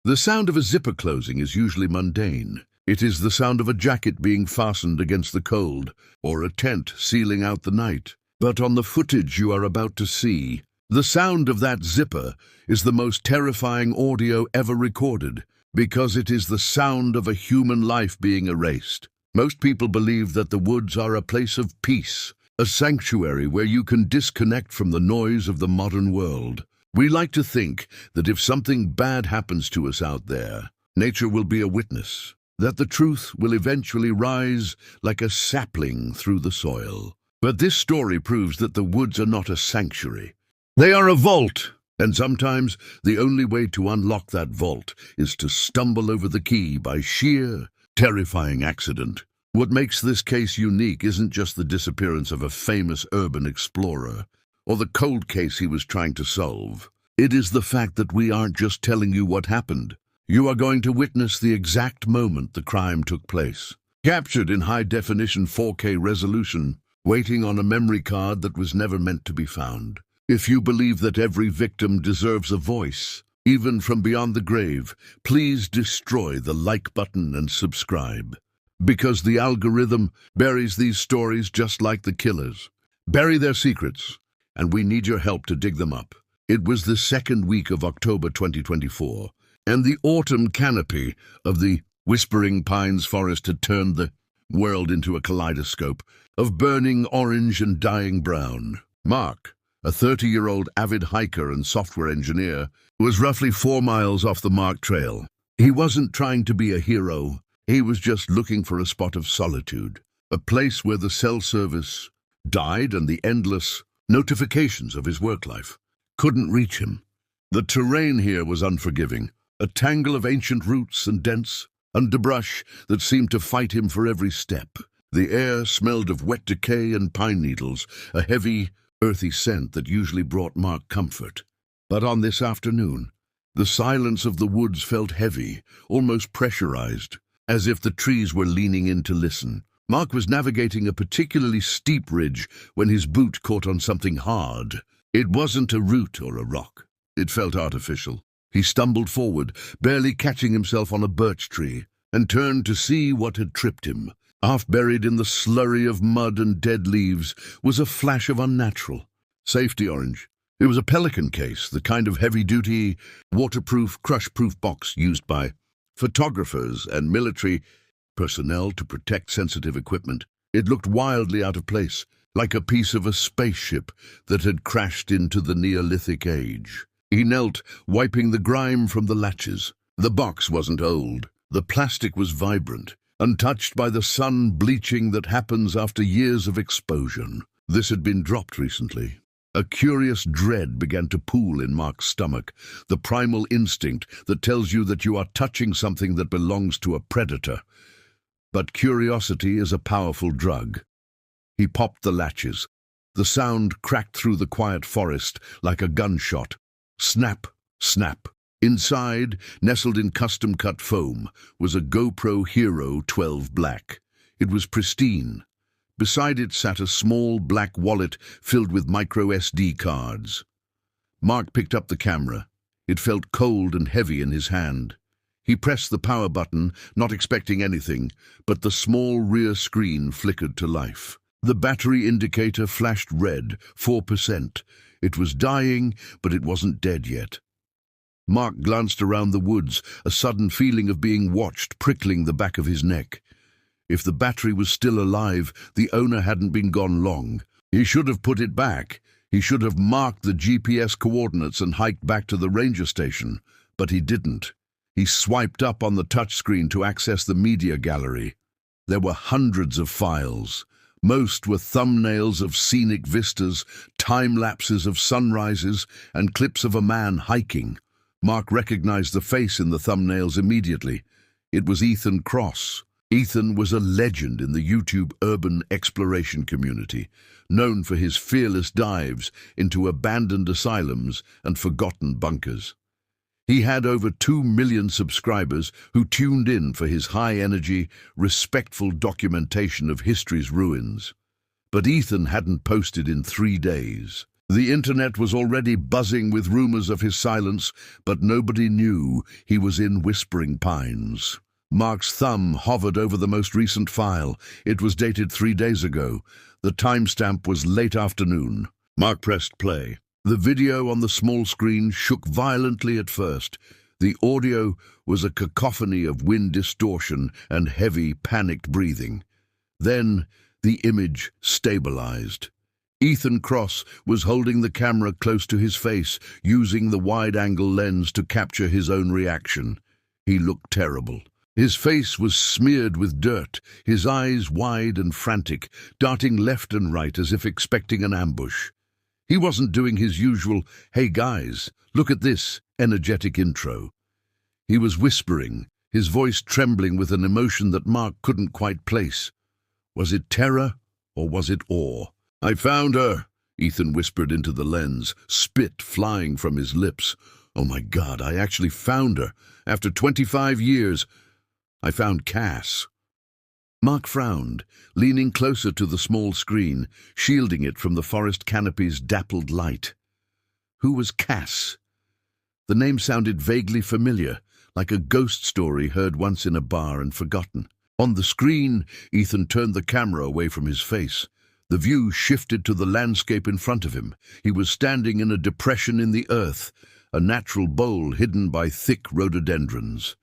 The sound of a zipper closing is usually mundane. It is the sound of a jacket being fastened against the cold, or a tent sealing out the night. But on the footage you are about to see, the sound of that zipper is the most terrifying audio ever recorded, because it is the sound of a human life being erased. Most people believe that the woods are a place of peace, a sanctuary where you can disconnect from the noise of the modern world. We like to think that if something bad happens to us out there, nature will be a witness, that the truth will eventually rise like a sapling through the soil. But this story proves that the woods are not a sanctuary. They are a vault, and sometimes the only way to unlock that vault is to stumble over the key by sheer, terrifying accident. What makes this case unique isn't just the disappearance of a famous urban explorer, or the cold case he was trying to solve. It is the fact that we aren't just telling you what happened. You are going to witness the exact moment the crime took place, captured in high-definition 4K resolution, waiting on a memory card that was never meant to be found. If you believe that every victim deserves a voice, even from beyond the grave, please destroy the like button and subscribe. Because the algorithm buries these stories just like the killers. Bury their secrets, and we need your help to dig them up. It was the second week of October 2024, and the autumn canopy of the Whispering Pines forest had turned the world into a kaleidoscope of burning orange and dying brown. Mark, a 30-year-old avid hiker and software engineer, was roughly 4 miles off the marked trail. He wasn't trying to be a hero. He was just looking for a spot of solitude, a place where the cell service died and the endless notifications of his work life couldn't reach him. The terrain here was unforgiving, a tangle of ancient roots and dense underbrush that seemed to fight him for every step. The air smelled of wet decay and pine needles, a heavy, earthy scent that usually brought Mark comfort. But on this afternoon, the silence of the woods felt heavy, almost pressurized, as if the trees were leaning in to listen. Mark was navigating a particularly steep ridge when his boot caught on something hard. It wasn't a root or a rock. It felt artificial. He stumbled forward, barely catching himself on a birch tree, and turned to see what had tripped him. Half buried in the slurry of mud and dead leaves was a flash of unnatural safety orange. It was a Pelican case, the kind of heavy-duty, waterproof, crush-proof box used by photographers and military personnel to protect sensitive equipment. It looked wildly out of place, like a piece of a spaceship that had crashed into the Neolithic age. He knelt, wiping the grime from the latches. The box wasn't old. The plastic was vibrant, untouched by the sun bleaching that happens after years of exposure. This had been dropped recently. A curious dread began to pool in Mark's stomach, the primal instinct that tells you that you are touching something that belongs to a predator. But curiosity is a powerful drug. He popped the latches. The sound cracked through the quiet forest like a gunshot. Snap, snap. Inside, nestled in custom-cut foam, was a GoPro Hero 12 Black. It was pristine. Beside it sat a small black wallet filled with micro SD cards. Mark picked up the camera. It felt cold and heavy in his hand. He pressed the power button, not expecting anything, but the small rear screen flickered to life. The battery indicator flashed red, 4%. It was dying, but it wasn't dead yet. Mark glanced around the woods, a sudden feeling of being watched prickling the back of his neck. If the battery was still alive, the owner hadn't been gone long. He should have put it back. He should have marked the GPS coordinates and hiked back to the ranger station. But he didn't. He swiped up on the touchscreen to access the media gallery. There were hundreds of files. Most were thumbnails of scenic vistas, time-lapses of sunrises, and clips of a man hiking. Mark recognized the face in the thumbnails immediately. It was Ethan Cross. Ethan was a legend in the YouTube urban exploration community, known for his fearless dives into abandoned asylums and forgotten bunkers. He had over 2 million subscribers who tuned in for his high-energy, respectful documentation of history's ruins. But Ethan hadn't posted in 3 days. The internet was already buzzing with rumors of his silence, but nobody knew he was in Whispering Pines. Mark's thumb hovered over the most recent file. It was dated 3 days ago. The timestamp was late afternoon. Mark pressed play. The video on the small screen shook violently at first. The audio was a cacophony of wind distortion and heavy, panicked breathing. Then the image stabilized. Ethan Cross was holding the camera close to his face, using the wide-angle lens to capture his own reaction. He looked terrible. His face was smeared with dirt, his eyes wide and frantic, darting left and right as if expecting an ambush. He wasn't doing his usual, "Hey guys, look at this," energetic intro. He was whispering, his voice trembling with an emotion that Mark couldn't quite place. Was it terror or was it awe? "I found her," Ethan whispered into the lens, spit flying from his lips. "Oh my God, I actually found her. After 25 years, I found Cass." Mark frowned, leaning closer to the small screen, shielding it from the forest canopy's dappled light. Who was Cass? The name sounded vaguely familiar, like a ghost story heard once in a bar and forgotten. On the screen, Ethan turned the camera away from his face. The view shifted to the landscape in front of him. He was standing in a depression in the earth, a natural bowl hidden by thick rhododendrons.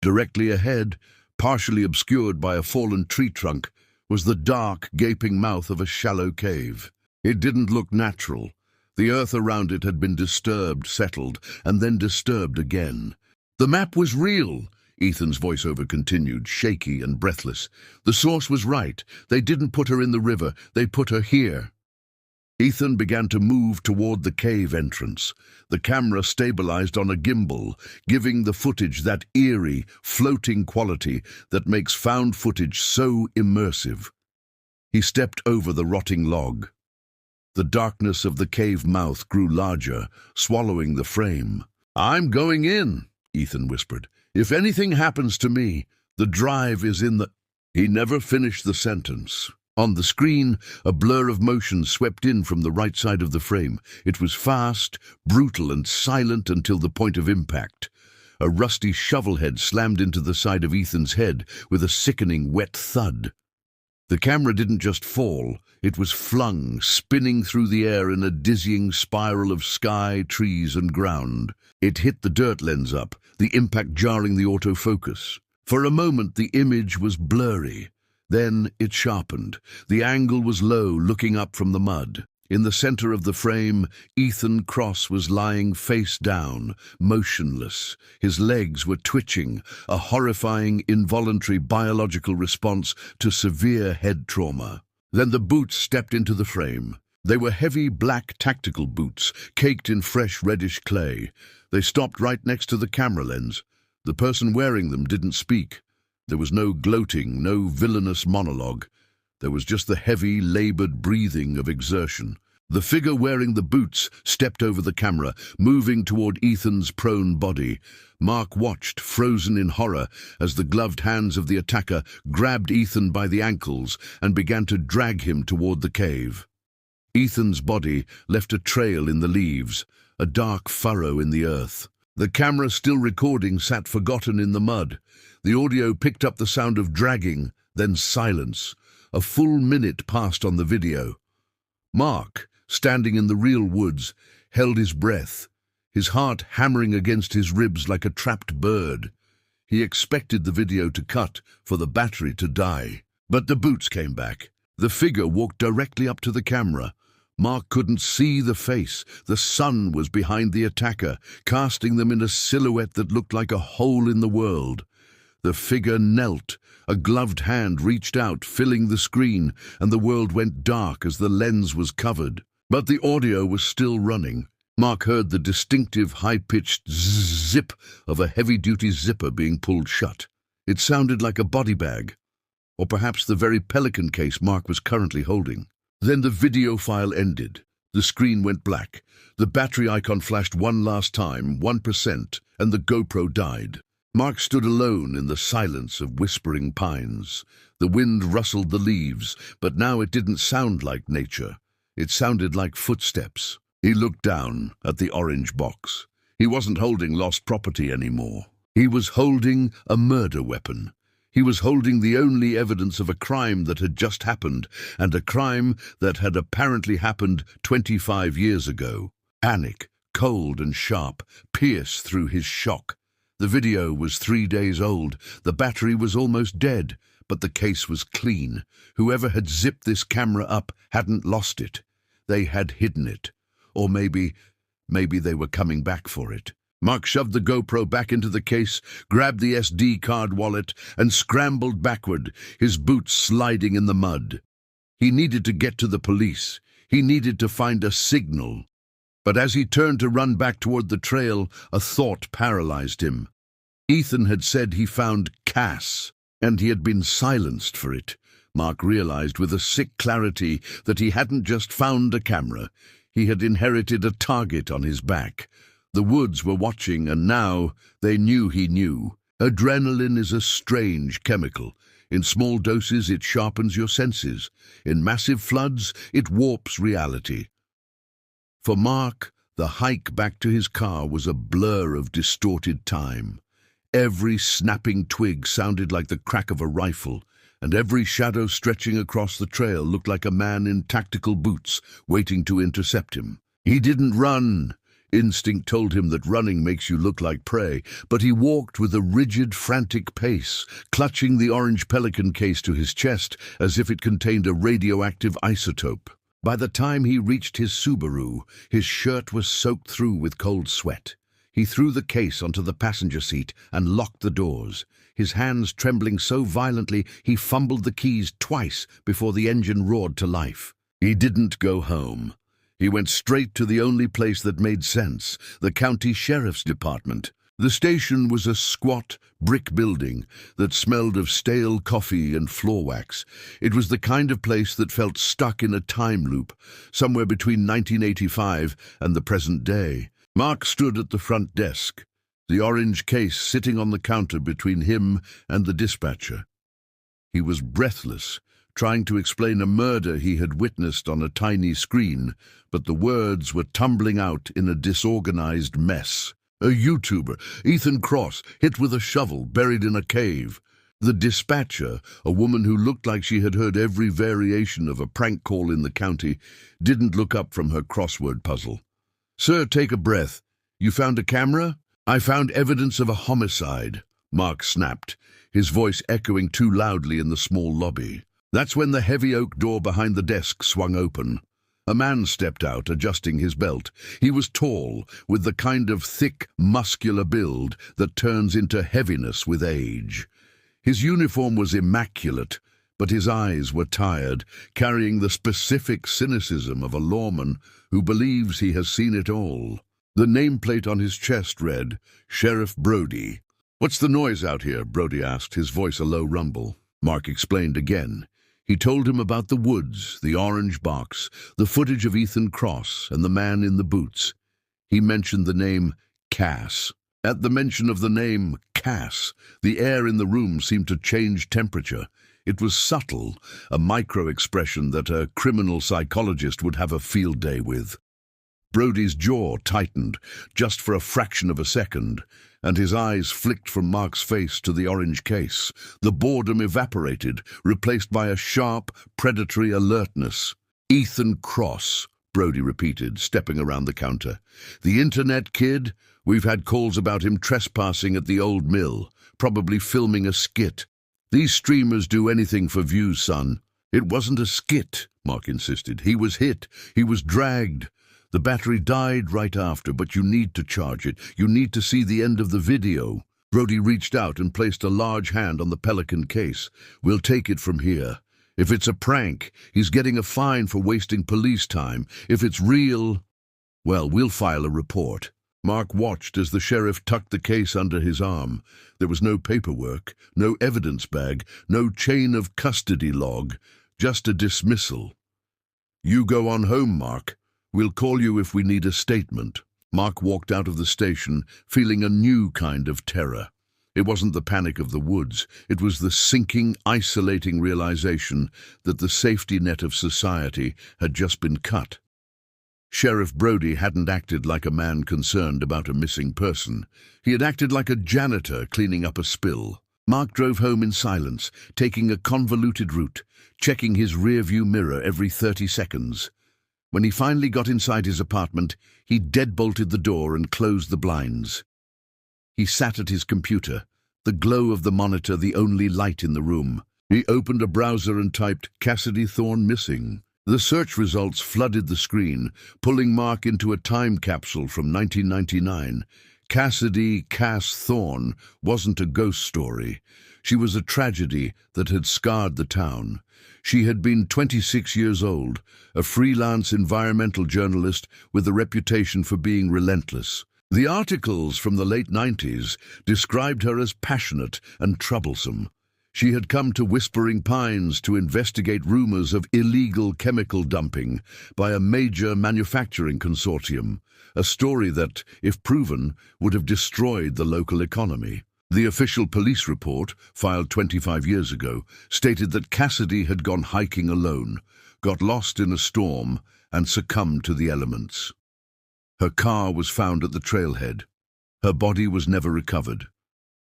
Directly ahead, partially obscured by a fallen tree trunk, was the dark, gaping mouth of a shallow cave. It didn't look natural. The earth around it had been disturbed, settled, and then disturbed again. The map was real, Ethan's voiceover continued, shaky and breathless. The source was right. They didn't put her in the river. They put her here. Ethan began to move toward the cave entrance. The camera stabilized on a gimbal, giving the footage that eerie, floating quality that makes found footage so immersive. He stepped over the rotting log. The darkness of the cave mouth grew larger, swallowing the frame. "I'm going in," Ethan whispered. "If anything happens to me, the drive is in the—" He never finished the sentence. On the screen, a blur of motion swept in from the right side of the frame. It was fast, brutal, and silent until the point of impact. A rusty shovel head slammed into the side of Ethan's head with a sickening wet thud. The camera didn't just fall, it was flung, spinning through the air in a dizzying spiral of sky, trees, and ground. It hit the dirt lens up, the impact jarring the autofocus. For a moment, the image was blurry. Then it sharpened. The angle was low, looking up from the mud. In the center of the frame, Ethan Cross was lying face down, motionless. His legs were twitching, a horrifying, involuntary biological response to severe head trauma. Then the boots stepped into the frame. They were heavy black tactical boots, caked in fresh reddish clay. They stopped right next to the camera lens. The person wearing them didn't speak. There was no gloating, no villainous monologue. There was just the heavy, labored breathing of exertion. The figure wearing the boots stepped over the camera, moving toward Ethan's prone body. Mark watched, frozen in horror, as the gloved hands of the attacker grabbed Ethan by the ankles and began to drag him toward the cave. Ethan's body left a trail in the leaves, a dark furrow in the earth. The camera, still recording, sat forgotten in the mud. The audio picked up the sound of dragging, then silence. A full minute passed on the video. Mark, standing in the real woods, held his breath, his heart hammering against his ribs like a trapped bird. He expected the video to cut, for the battery to die. But the boots came back. The figure walked directly up to the camera. Mark couldn't see the face. The sun was behind the attacker, casting them in a silhouette that looked like a hole in the world. The figure knelt. A gloved hand reached out, filling the screen, and the world went dark as the lens was covered. But the audio was still running. Mark heard the distinctive, high-pitched zip of a heavy-duty zipper being pulled shut. It sounded like a body bag, or perhaps the very Pelican case Mark was currently holding. Then the video file ended. The screen went black. The battery icon flashed one last time, 1%, and the GoPro died. Mark stood alone in the silence of Whispering Pines. The wind rustled the leaves, but now it didn't sound like nature. It sounded like footsteps. He looked down at the orange box. He wasn't holding lost property anymore. He was holding a murder weapon. He was holding the only evidence of a crime that had just happened, and a crime that had apparently happened 25 years ago. Panic, cold and sharp, pierced through his shock. The video was 3 days old. The battery was almost dead, but the case was clean. Whoever had zipped this camera up hadn't lost it. They had hidden it. Or maybe they were coming back for it. Mark shoved the GoPro back into the case, grabbed the SD card wallet, and scrambled backward, his boots sliding in the mud. He needed to get to the police. He needed to find a signal. But as he turned to run back toward the trail, a thought paralyzed him. Ethan had said he found Cass, and he had been silenced for it. Mark realized with a sick clarity that he hadn't just found a camera. He had inherited a target on his back. The woods were watching, and now they knew he knew. Adrenaline is a strange chemical. In small doses, it sharpens your senses. In massive floods, it warps reality. For Mark, the hike back to his car was a blur of distorted time. Every snapping twig sounded like the crack of a rifle, and every shadow stretching across the trail looked like a man in tactical boots waiting to intercept him. He didn't run. Instinct told him that running makes you look like prey, but he walked with a rigid, frantic pace, clutching the orange Pelican case to his chest as if it contained a radioactive isotope. By the time he reached his Subaru, his shirt was soaked through with cold sweat. He threw the case onto the passenger seat and locked the doors. His hands trembling so violently he fumbled the keys twice before the engine roared to life. He didn't go home. He went straight to the only place that made sense, the county sheriff's department. The station was a squat, brick building that smelled of stale coffee and floor wax. It was the kind of place that felt stuck in a time loop, somewhere between 1985 and the present day. Mark stood at the front desk, the orange case sitting on the counter between him and the dispatcher. He was breathless, trying to explain a murder he had witnessed on a tiny screen, but the words were tumbling out in a disorganized mess. A YouTuber, Ethan Cross, hit with a shovel, buried in a cave. The dispatcher, a woman who looked like she had heard every variation of a prank call in the county, didn't look up from her crossword puzzle. "Sir, take a breath. You found a camera?" "I found evidence of a homicide," Mark snapped, his voice echoing too loudly in the small lobby. That's when the heavy oak door behind the desk swung open. A man stepped out, adjusting his belt. He was tall, with the kind of thick, muscular build that turns into heaviness with age. His uniform was immaculate, but his eyes were tired, carrying the specific cynicism of a lawman who believes he has seen it all. The nameplate on his chest read, "Sheriff Brody." "What's the noise out here?" Brody asked, his voice a low rumble. Mark explained again. He told him about the woods, the orange box, the footage of Ethan Cross, and the man in the boots. He mentioned the name Cass. At the mention of the name Cass, the air in the room seemed to change temperature. It was subtle, a micro-expression that a criminal psychologist would have a field day with. Brody's jaw tightened, just for a fraction of a second, and his eyes flicked from Mark's face to the orange case. The boredom evaporated, replaced by a sharp, predatory alertness. "Ethan Cross," Brody repeated, stepping around the counter. "The internet kid? We've had calls about him trespassing at the old mill, probably filming a skit. These streamers do anything for views, son." "It wasn't a skit," Mark insisted. "He was hit. He was dragged. The battery died right after, but you need to charge it. You need to see the end of the video." Brody reached out and placed a large hand on the Pelican case. "We'll take it from here. If it's a prank, he's getting a fine for wasting police time. If it's real, well, we'll file a report." Mark watched as the sheriff tucked the case under his arm. There was no paperwork, no evidence bag, no chain of custody log, just a dismissal. "You go on home, Mark. We'll call you if we need a statement." Mark walked out of the station, feeling a new kind of terror. It wasn't the panic of the woods. It was the sinking, isolating realization that the safety net of society had just been cut. Sheriff Brody hadn't acted like a man concerned about a missing person. He had acted like a janitor cleaning up a spill. Mark drove home in silence, taking a convoluted route, checking his rearview mirror every 30 seconds. When he finally got inside his apartment, he deadbolted the door and closed the blinds. He sat at his computer, the glow of the monitor the only light in the room. He opened a browser and typed "Cassidy Thorne missing." The search results flooded the screen, pulling Mark into a time capsule from 1999. Cassidy "Cass" Thorne wasn't a ghost story. She was a tragedy that had scarred the town. She had been 26 years old, a freelance environmental journalist with a reputation for being relentless. The articles from the late 90s described her as passionate and troublesome. She had come to Whispering Pines to investigate rumors of illegal chemical dumping by a major manufacturing consortium, a story that, if proven, would have destroyed the local economy. The official police report, filed 25 years ago, stated that Cassidy had gone hiking alone, got lost in a storm, and succumbed to the elements. Her car was found at the trailhead. Her body was never recovered.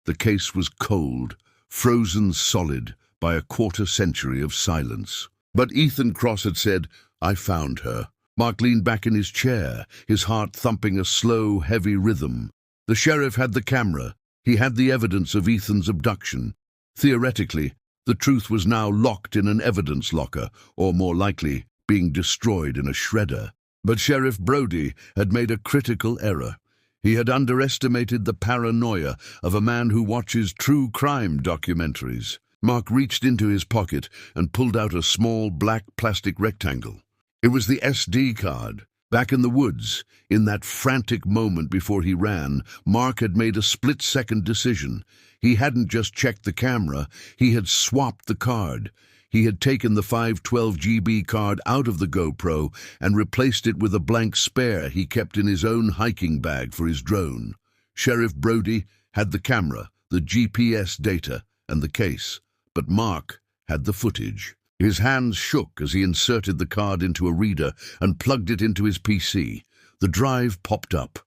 The case was cold, frozen solid by a quarter-century of silence. But Ethan Cross had said, "I found her." Mark leaned back in his chair, his heart thumping a slow, heavy rhythm. The sheriff had the camera. He had the evidence of Ethan's abduction. Theoretically, the truth was now locked in an evidence locker, or more likely, being destroyed in a shredder. But Sheriff Brody had made a critical error. He had underestimated the paranoia of a man who watches true crime documentaries. Mark reached into his pocket and pulled out a small black plastic rectangle. It was the SD card. Back in the woods, in that frantic moment before he ran, Mark had made a split-second decision. He hadn't just checked the camera, he had swapped the card. He had taken the 512 GB card out of the GoPro and replaced it with a blank spare he kept in his own hiking bag for his drone. Sheriff Brody had the camera, the GPS data, and the case, but Mark had the footage. His hands shook as he inserted the card into a reader and plugged it into his PC. The drive popped up.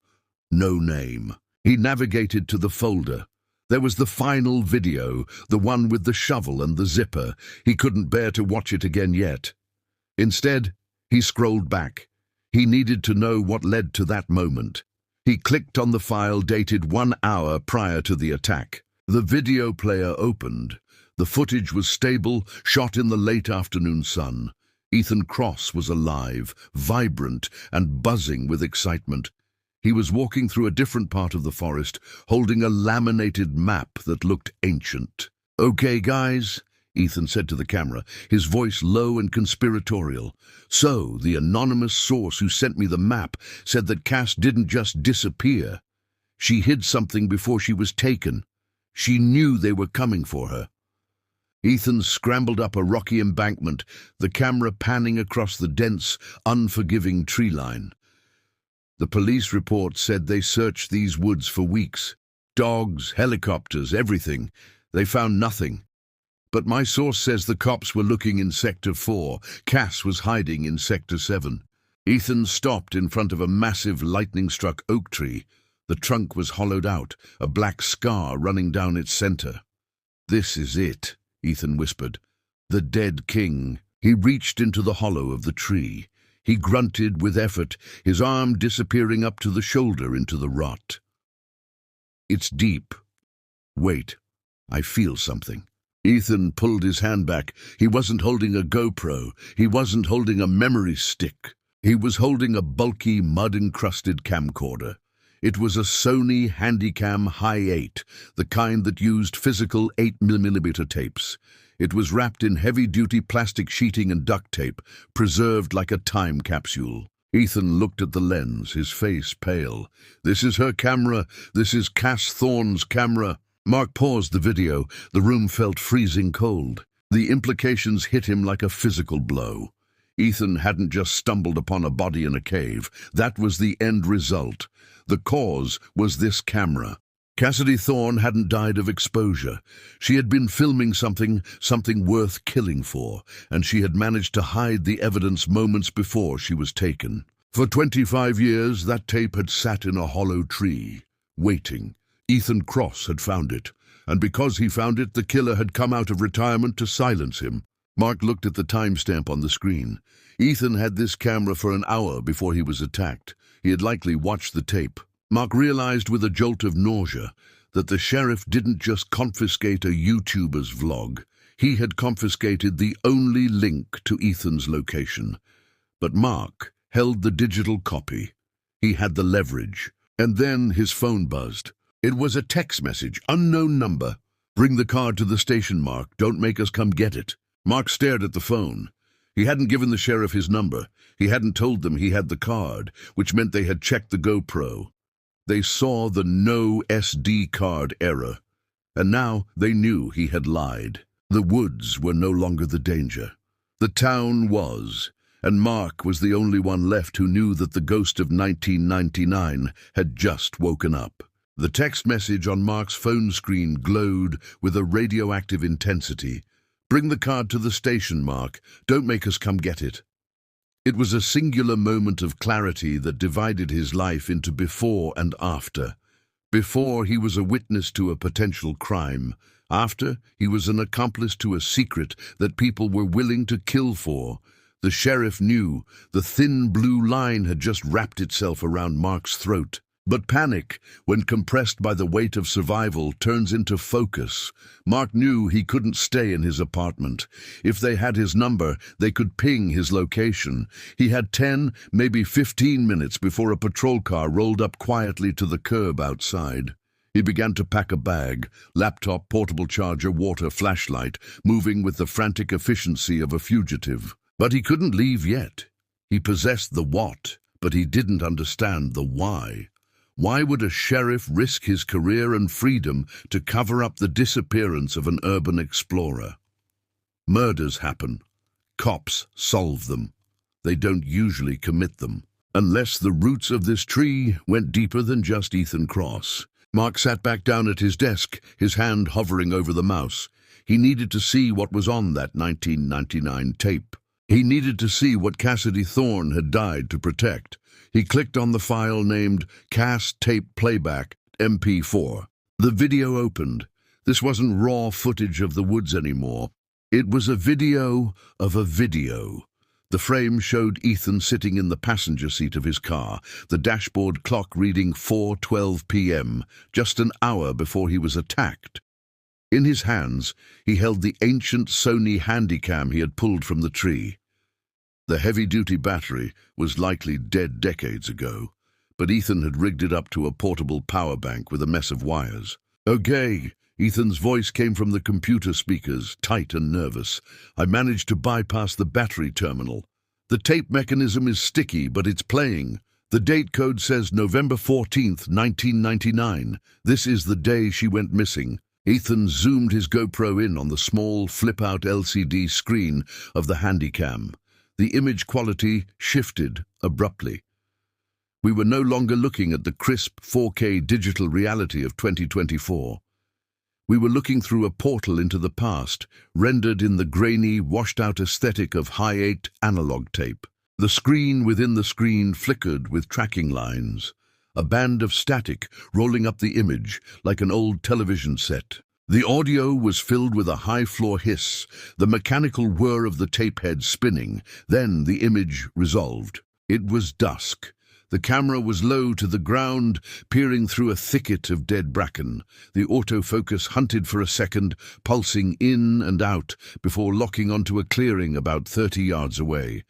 No name. He navigated to the folder. There was the final video, the one with the shovel and the zipper. He couldn't bear to watch it again yet. Instead, he scrolled back. He needed to know what led to that moment. He clicked on the file dated 1 hour prior to the attack. The video player opened. The footage was stable, shot in the late afternoon sun. Ethan Cross was alive, vibrant, and buzzing with excitement. He was walking through a different part of the forest, holding a laminated map that looked ancient. "Okay, guys," Ethan said to the camera, his voice low and conspiratorial. "So, the anonymous source who sent me the map said that Cass didn't just disappear. She hid something before she was taken. She knew they were coming for her." Ethan scrambled up a rocky embankment, the camera panning across the dense, unforgiving tree line. The police report said they searched these woods for weeks. Dogs, helicopters, everything. They found nothing. But my source says the cops were looking in Sector 4. Cass was hiding in Sector 7. Ethan stopped in front of a massive lightning-struck oak tree. The trunk was hollowed out, a black scar running down its center. "This is it," Ethan whispered. "The dead king." He reached into the hollow of the tree. He grunted with effort, his arm disappearing up to the shoulder into the rot. "It's deep. Wait, I feel something." Ethan pulled his hand back. He wasn't holding a GoPro. He wasn't holding a memory stick. He was holding a bulky, mud-encrusted camcorder. It was a Sony Handycam Hi8, the kind that used physical 8mm tapes. It was wrapped in heavy-duty plastic sheeting and duct tape, preserved like a time capsule. Ethan looked at the lens, his face pale. "This is her camera. This is Cass Thorne's camera." Mark paused the video. The room felt freezing cold. The implications hit him like a physical blow. Ethan hadn't just stumbled upon a body in a cave. That was the end result. The cause was this camera. Cassidy Thorne hadn't died of exposure. She had been filming something worth killing for, and she had managed to hide the evidence moments before she was taken. For 25 years, that tape had sat in a hollow tree, waiting. Ethan Cross had found it, and because he found it, the killer had come out of retirement to silence him. Mark looked at the timestamp on the screen. Ethan had this camera for an hour before he was attacked. He had likely watched the tape. Mark realized with a jolt of nausea that the sheriff didn't just confiscate a YouTuber's vlog. He had confiscated the only link to Ethan's location. But Mark held the digital copy. He had the leverage. And then his phone buzzed. It was a text message, unknown number. "Bring the card to the station, Mark. Don't make us come get it." Mark stared at the phone. He hadn't given the sheriff his number. He hadn't told them he had the card, which meant they had checked the GoPro. They saw the no SD card error, and now they knew he had lied. The woods were no longer the danger. The town was, and Mark was the only one left who knew that the ghost of 1999 had just woken up. The text message on Mark's phone screen glowed with a radioactive intensity. "Bring the card to the station, Mark. Don't make us come get it." It was a singular moment of clarity that divided his life into before and after. Before, he was a witness to a potential crime. After, he was an accomplice to a secret that people were willing to kill for. The sheriff knew the thin blue line had just wrapped itself around Mark's throat. But panic, when compressed by the weight of survival, turns into focus. Mark knew he couldn't stay in his apartment. If they had his number, they could ping his location. He had 10, maybe 15 minutes before a patrol car rolled up quietly to the curb outside. He began to pack a bag, laptop, portable charger, water, flashlight, moving with the frantic efficiency of a fugitive. But he couldn't leave yet. He possessed the what, but he didn't understand the why. Why would a sheriff risk his career and freedom to cover up the disappearance of an urban explorer? Murders happen. Cops solve them. They don't usually commit them. Unless the roots of this tree went deeper than just Ethan Cross. Mark sat back down at his desk, his hand hovering over the mouse. He needed to see what was on that 1999 tape. He needed to see what Cassidy Thorne had died to protect. He clicked on the file named Cass Tape Playback MP4. The video opened. This wasn't raw footage of the woods anymore. It was a video of a video. The frame showed Ethan sitting in the passenger seat of his car, the dashboard clock reading 4:12 p.m., just an hour before he was attacked. In his hands, he held the ancient Sony Handycam he had pulled from the tree. The heavy-duty battery was likely dead decades ago, but Ethan had rigged it up to a portable power bank with a mess of wires. "Okay," Ethan's voice came from the computer speakers, tight and nervous. "I managed to bypass the battery terminal. The tape mechanism is sticky, but it's playing. The date code says November 14th, 1999. This is the day she went missing." Ethan zoomed his GoPro in on the small, flip-out LCD screen of the Handycam. The image quality shifted abruptly. We were no longer looking at the crisp 4K digital reality of 2024. We were looking through a portal into the past, rendered in the grainy, washed-out aesthetic of high-8 analog tape. The screen within the screen flickered with tracking lines, a band of static rolling up the image like an old television set. The audio was filled with a high-floor hiss, the mechanical whir of the tape head spinning. Then the image resolved. It was dusk. The camera was low to the ground, peering through a thicket of dead bracken. The autofocus hunted for a second, pulsing in and out before locking onto a clearing about 30 yards away.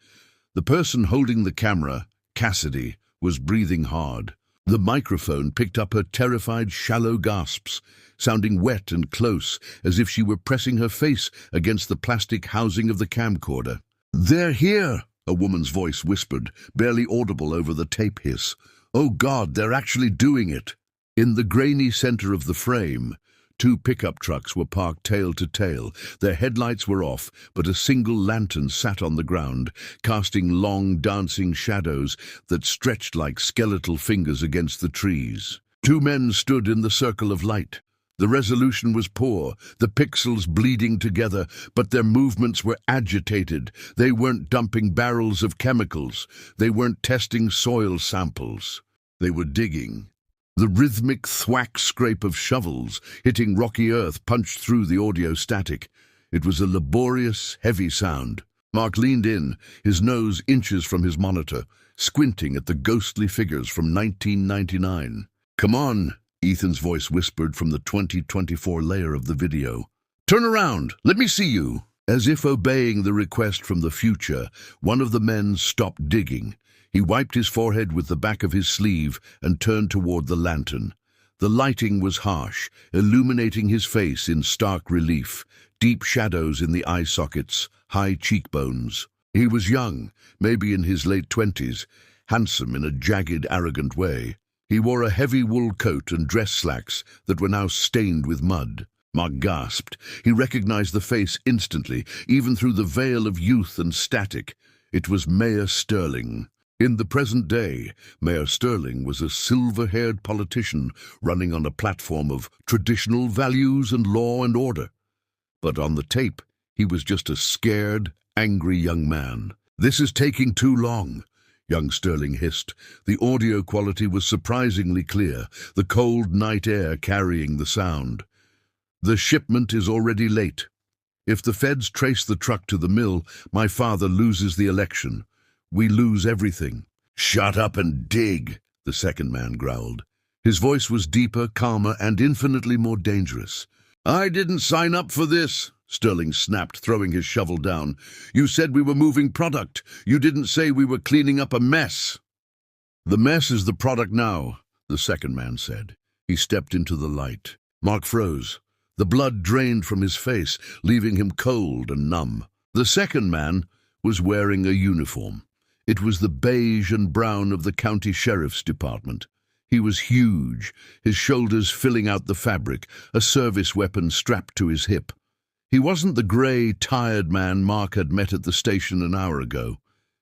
The person holding the camera, Cassidy, was breathing hard. The microphone picked up her terrified, shallow gasps, sounding wet and close, as if she were pressing her face against the plastic housing of the camcorder. "They're here," a woman's voice whispered, barely audible over the tape hiss. "Oh God, they're actually doing it." In the grainy center of the frame, two pickup trucks were parked tail to tail. Their headlights were off, but a single lantern sat on the ground, casting long, dancing shadows that stretched like skeletal fingers against the trees. Two men stood in the circle of light. The resolution was poor, the pixels bleeding together, but their movements were agitated. They weren't dumping barrels of chemicals. They weren't testing soil samples. They were digging. The rhythmic thwack-scrape of shovels hitting rocky earth punched through the audio static. It was a laborious, heavy sound. Mark leaned in, his nose inches from his monitor, squinting at the ghostly figures from 1999. "Come on," Ethan's voice whispered from the 2024 layer of the video. "Turn around, let me see you." As if obeying the request from the future, one of the men stopped digging. He wiped his forehead with the back of his sleeve and turned toward the lantern. The lighting was harsh, illuminating his face in stark relief, deep shadows in the eye sockets, high cheekbones. He was young, maybe in his late 20s, handsome in a jagged, arrogant way. He wore a heavy wool coat and dress slacks that were now stained with mud. Mark gasped. He recognized the face instantly, even through the veil of youth and static. It was Mayor Sterling. In the present day, Mayor Sterling was a silver-haired politician running on a platform of traditional values and law and order. But on the tape, he was just a scared, angry young man. "This is taking too long," young Sterling hissed. The audio quality was surprisingly clear, the cold night air carrying the sound. "The shipment is already late. If the feds trace the truck to the mill, my father loses the election. We lose everything." "Shut up and dig," the second man growled. His voice was deeper, calmer, and infinitely more dangerous. "I didn't sign up for this," Sterling snapped, throwing his shovel down. "You said we were moving product. You didn't say we were cleaning up a mess." "The mess is the product now," the second man said. He stepped into the light. Mark froze. The blood drained from his face, leaving him cold and numb. The second man was wearing a uniform. It was the beige and brown of the county sheriff's department. He was huge, his shoulders filling out the fabric, a service weapon strapped to his hip. He wasn't the grey, tired man Mark had met at the station an hour ago.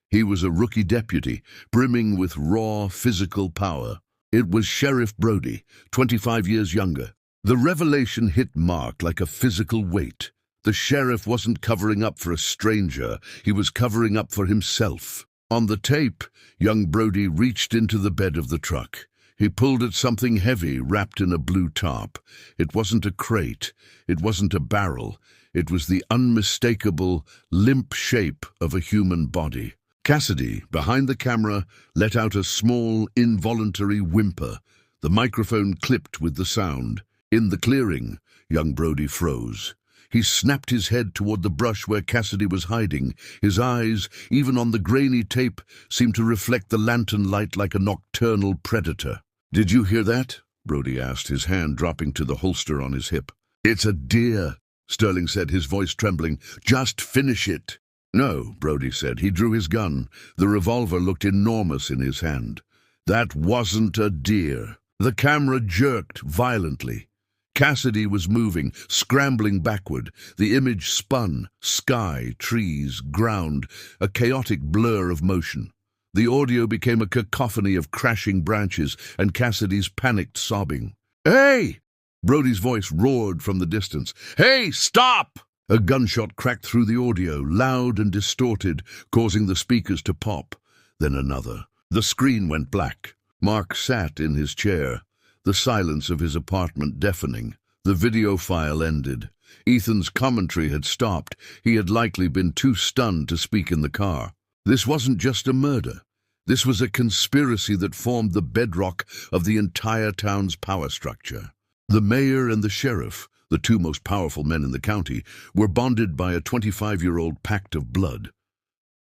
He was a rookie deputy, brimming with raw, physical power. It was Sheriff Brody, 25 years younger. The revelation hit Mark like a physical weight. The sheriff wasn't covering up for a stranger, he was covering up for himself. On the tape, young Brody reached into the bed of the truck. He pulled at something heavy wrapped in a blue tarp. It wasn't a crate, it wasn't a barrel. It was the unmistakable, limp shape of a human body. Cassidy, behind the camera, let out a small, involuntary whimper. The microphone clipped with the sound. In the clearing, young Brody froze. He snapped his head toward the brush where Cassidy was hiding. His eyes, even on the grainy tape, seemed to reflect the lantern light like a nocturnal predator. "Did you hear that?" Brody asked, his hand dropping to the holster on his hip. "It's a deer," Sterling said, his voice trembling. "Just finish it." "No," Brody said. He drew his gun. The revolver looked enormous in his hand. "That wasn't a deer." The camera jerked violently. Cassidy was moving, scrambling backward. The image spun, sky, trees, ground, a chaotic blur of motion. The audio became a cacophony of crashing branches and Cassidy's panicked sobbing. "Hey!" Brody's voice roared from the distance. "Hey, stop!" A gunshot cracked through the audio, loud and distorted, causing the speakers to pop. Then another. The screen went black. Mark sat in his chair, the silence of his apartment deafening. The video file ended. Ethan's commentary had stopped. He had likely been too stunned to speak in the car. This wasn't just a murder. This was a conspiracy that formed the bedrock of the entire town's power structure. The mayor and the sheriff, the two most powerful men in the county, were bonded by a 25-year-old pact of blood.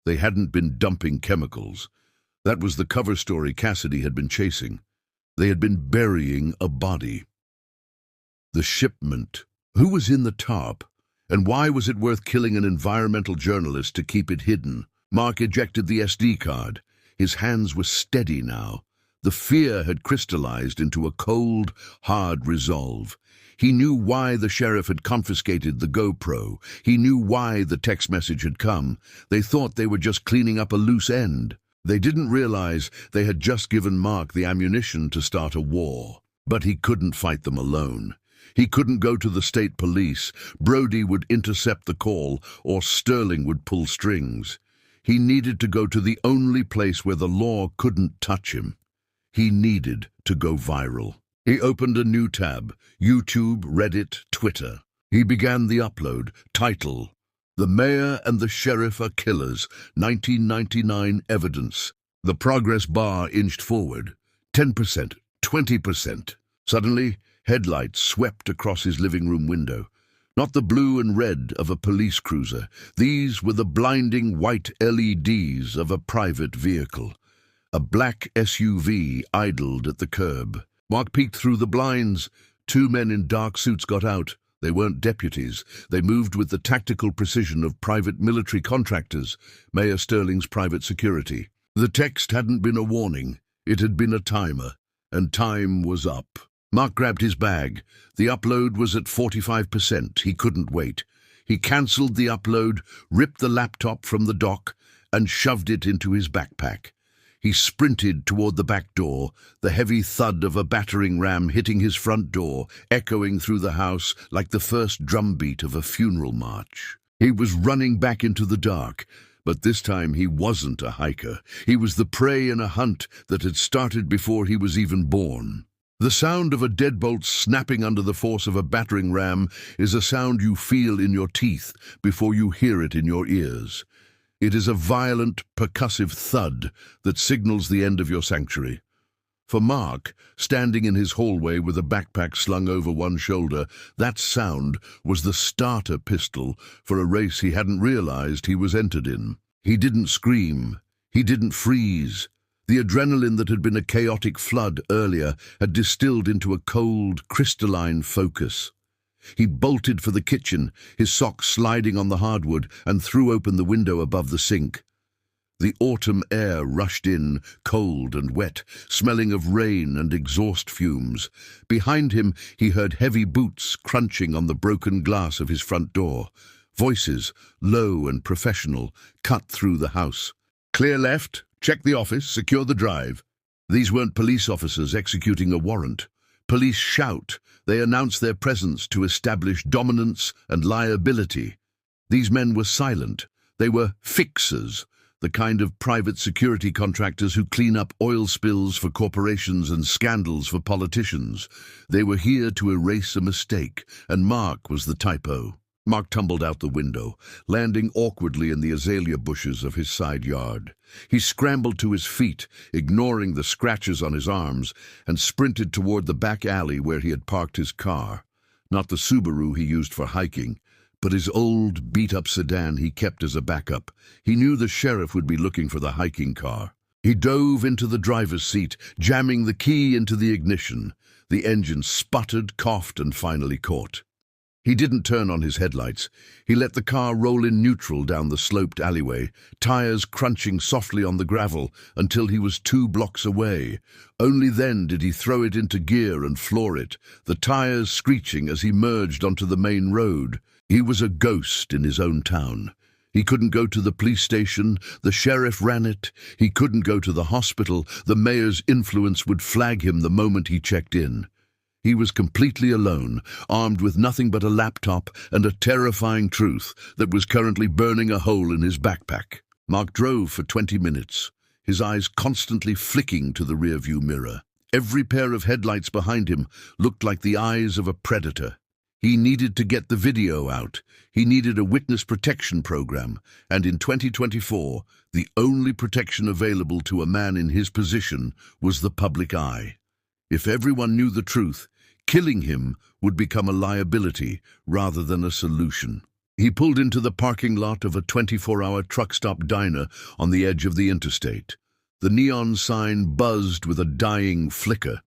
They hadn't been dumping chemicals. That was the cover story Cassidy had been chasing. They had been burying a body. The shipment. Who was in the tarp? And why was it worth killing an environmental journalist to keep it hidden? Mark ejected the SD card. His hands were steady now. The fear had crystallized into a cold, hard resolve. He knew why the sheriff had confiscated the GoPro. He knew why the text message had come. They thought they were just cleaning up a loose end. They didn't realize they had just given Mark the ammunition to start a war. But he couldn't fight them alone. He couldn't go to the state police. Brody would intercept the call, or Sterling would pull strings. He needed to go to the only place where the law couldn't touch him. He needed to go viral. He opened a new tab: YouTube, Reddit, Twitter. He began the upload. Title: "The Mayor and the Sheriff Are Killers, 1999 Evidence." The progress bar inched forward. 10%, 20%. Suddenly, headlights swept across his living room window. Not the blue and red of a police cruiser. These were the blinding white LEDs of a private vehicle. A black SUV idled at the curb. Mark peeked through the blinds. Two men in dark suits got out. They weren't deputies. They moved with the tactical precision of private military contractors, Mayor Sterling's private security. The text hadn't been a warning. It had been a timer, and time was up. Mark grabbed his bag. The upload was at 45%. He couldn't wait. He cancelled the upload, ripped the laptop from the dock, and shoved it into his backpack. He sprinted toward the back door, the heavy thud of a battering ram hitting his front door, echoing through the house like the first drumbeat of a funeral march. He was running back into the dark, but this time he wasn't a hiker. He was the prey in a hunt that had started before he was even born. The sound of a deadbolt snapping under the force of a battering ram is a sound you feel in your teeth before you hear it in your ears. It is a violent, percussive thud that signals the end of your sanctuary. For Mark, standing in his hallway with a backpack slung over one shoulder, that sound was the starter pistol for a race he hadn't realized he was entered in. He didn't scream. He didn't freeze. The adrenaline that had been a chaotic flood earlier had distilled into a cold, crystalline focus. He bolted for the kitchen, his socks sliding on the hardwood, and threw open the window above the sink. The autumn air rushed in, cold and wet, smelling of rain and exhaust fumes. Behind him, he heard heavy boots crunching on the broken glass of his front door. Voices, low and professional, cut through the house. "Clear left, check the office, secure the drive." These weren't police officers executing a warrant. Police shout. They announce their presence to establish dominance and liability. These men were silent. They were fixers, the kind of private security contractors who clean up oil spills for corporations and scandals for politicians. They were here to erase a mistake, and Mark was the typo. Mark tumbled out the window, landing awkwardly in the azalea bushes of his side yard. He scrambled to his feet, ignoring the scratches on his arms, and sprinted toward the back alley where he had parked his car. Not the Subaru he used for hiking, but his old, beat-up sedan he kept as a backup. He knew the sheriff would be looking for the hiking car. He dove into the driver's seat, jamming the key into the ignition. The engine sputtered, coughed, and finally caught. He didn't turn on his headlights. He let the car roll in neutral down the sloped alleyway, tires crunching softly on the gravel until he was 2 blocks away. Only then did he throw it into gear and floor it, the tires screeching as he merged onto the main road. He was a ghost in his own town. He couldn't go to the police station. The sheriff ran it. He couldn't go to the hospital. The mayor's influence would flag him the moment he checked in. He was completely alone, armed with nothing but a laptop and a terrifying truth that was currently burning a hole in his backpack. Mark drove for 20 minutes, his eyes constantly flicking to the rearview mirror. Every pair of headlights behind him looked like the eyes of a predator. He needed to get the video out. He needed a witness protection program, and in 2024, the only protection available to a man in his position was the public eye. If everyone knew the truth, killing him would become a liability rather than a solution. He pulled into the parking lot of a 24-hour truck stop diner on the edge of the interstate. The neon sign buzzed with a dying flicker.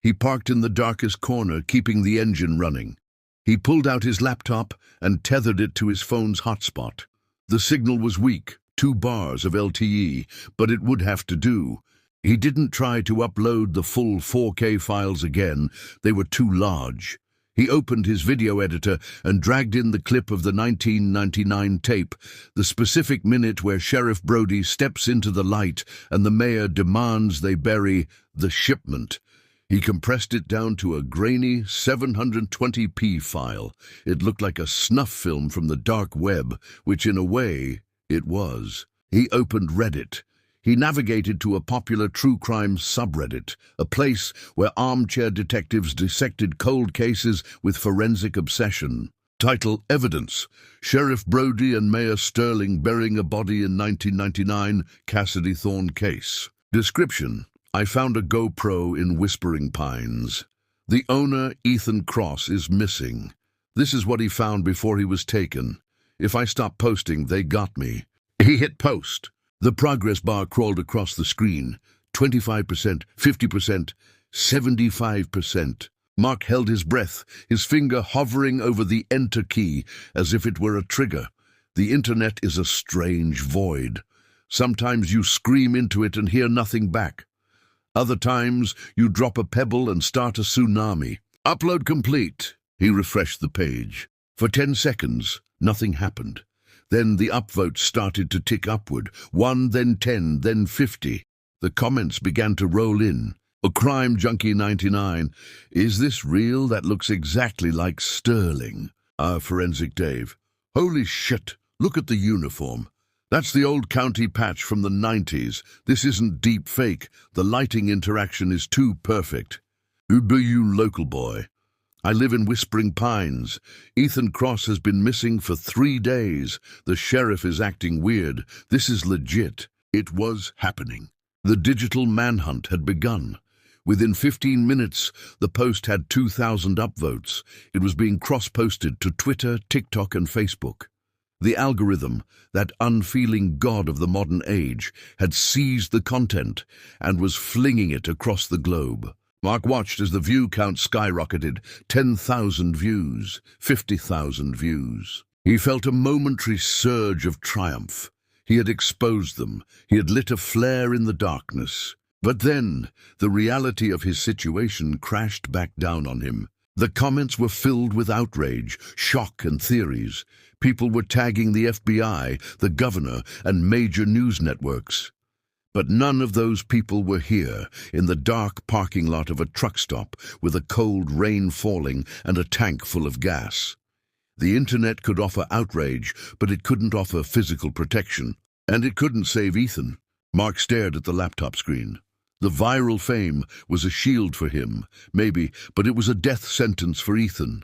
He parked in the darkest corner, keeping the engine running. He pulled out his laptop and tethered it to his phone's hotspot. The signal was weak, 2 bars of LTE, but it would have to do. He didn't try to upload the full 4K files again. They were too large. He opened his video editor and dragged in the clip of the 1999 tape, the specific minute where Sheriff Brody steps into the light and the mayor demands they bury the shipment. He compressed it down to a grainy 720p file. It looked like a snuff film from the dark web, which in a way it was. He opened Reddit. He navigated to a popular true crime subreddit, a place where armchair detectives dissected cold cases with forensic obsession. Title: Evidence. Sheriff Brody and Mayor Sterling burying a body in 1999 Cassidy Thorne case. Description: I found a GoPro in Whispering Pines. The owner, Ethan Cross, is missing. This is what he found before he was taken. If I stop posting, they got me. He hit post. The progress bar crawled across the screen. 25%, 50%, 75%. Mark held his breath, his finger hovering over the enter key as if it were a trigger. The internet is a strange void. Sometimes you scream into it and hear nothing back. Other times you drop a pebble and start a tsunami. Upload complete. He refreshed the page. For 10 seconds, nothing happened. Then the upvotes started to tick upward. 1, then 10, then 50. The comments began to roll in. A crime junkie 99. Is this real? That looks exactly like Sterling. Forensic Dave. Holy shit, look at the uniform. That's the old county patch from the 90s. This isn't deep fake. The lighting interaction is too perfect. Who be you, local boy? I live in Whispering Pines. Ethan Cross has been missing for 3 days. The sheriff is acting weird. This is legit. It was happening. The digital manhunt had begun. Within 15 minutes, the post had 2,000 upvotes. It was being cross-posted to Twitter, TikTok, and Facebook. The algorithm, that unfeeling god of the modern age, had seized the content and was flinging it across the globe. Mark watched as the view count skyrocketed. 10,000 views, 50,000 views. He felt a momentary surge of triumph. He had exposed them. He had lit a flare in the darkness. But then, the reality of his situation crashed back down on him. The comments were filled with outrage, shock, and theories. People were tagging the FBI, the governor, and major news networks. But none of those people were here, in the dark parking lot of a truck stop, with a cold rain falling and a tank full of gas. The internet could offer outrage, but it couldn't offer physical protection. And it couldn't save Ethan. Mark stared at the laptop screen. The viral fame was a shield for him, maybe, but it was a death sentence for Ethan.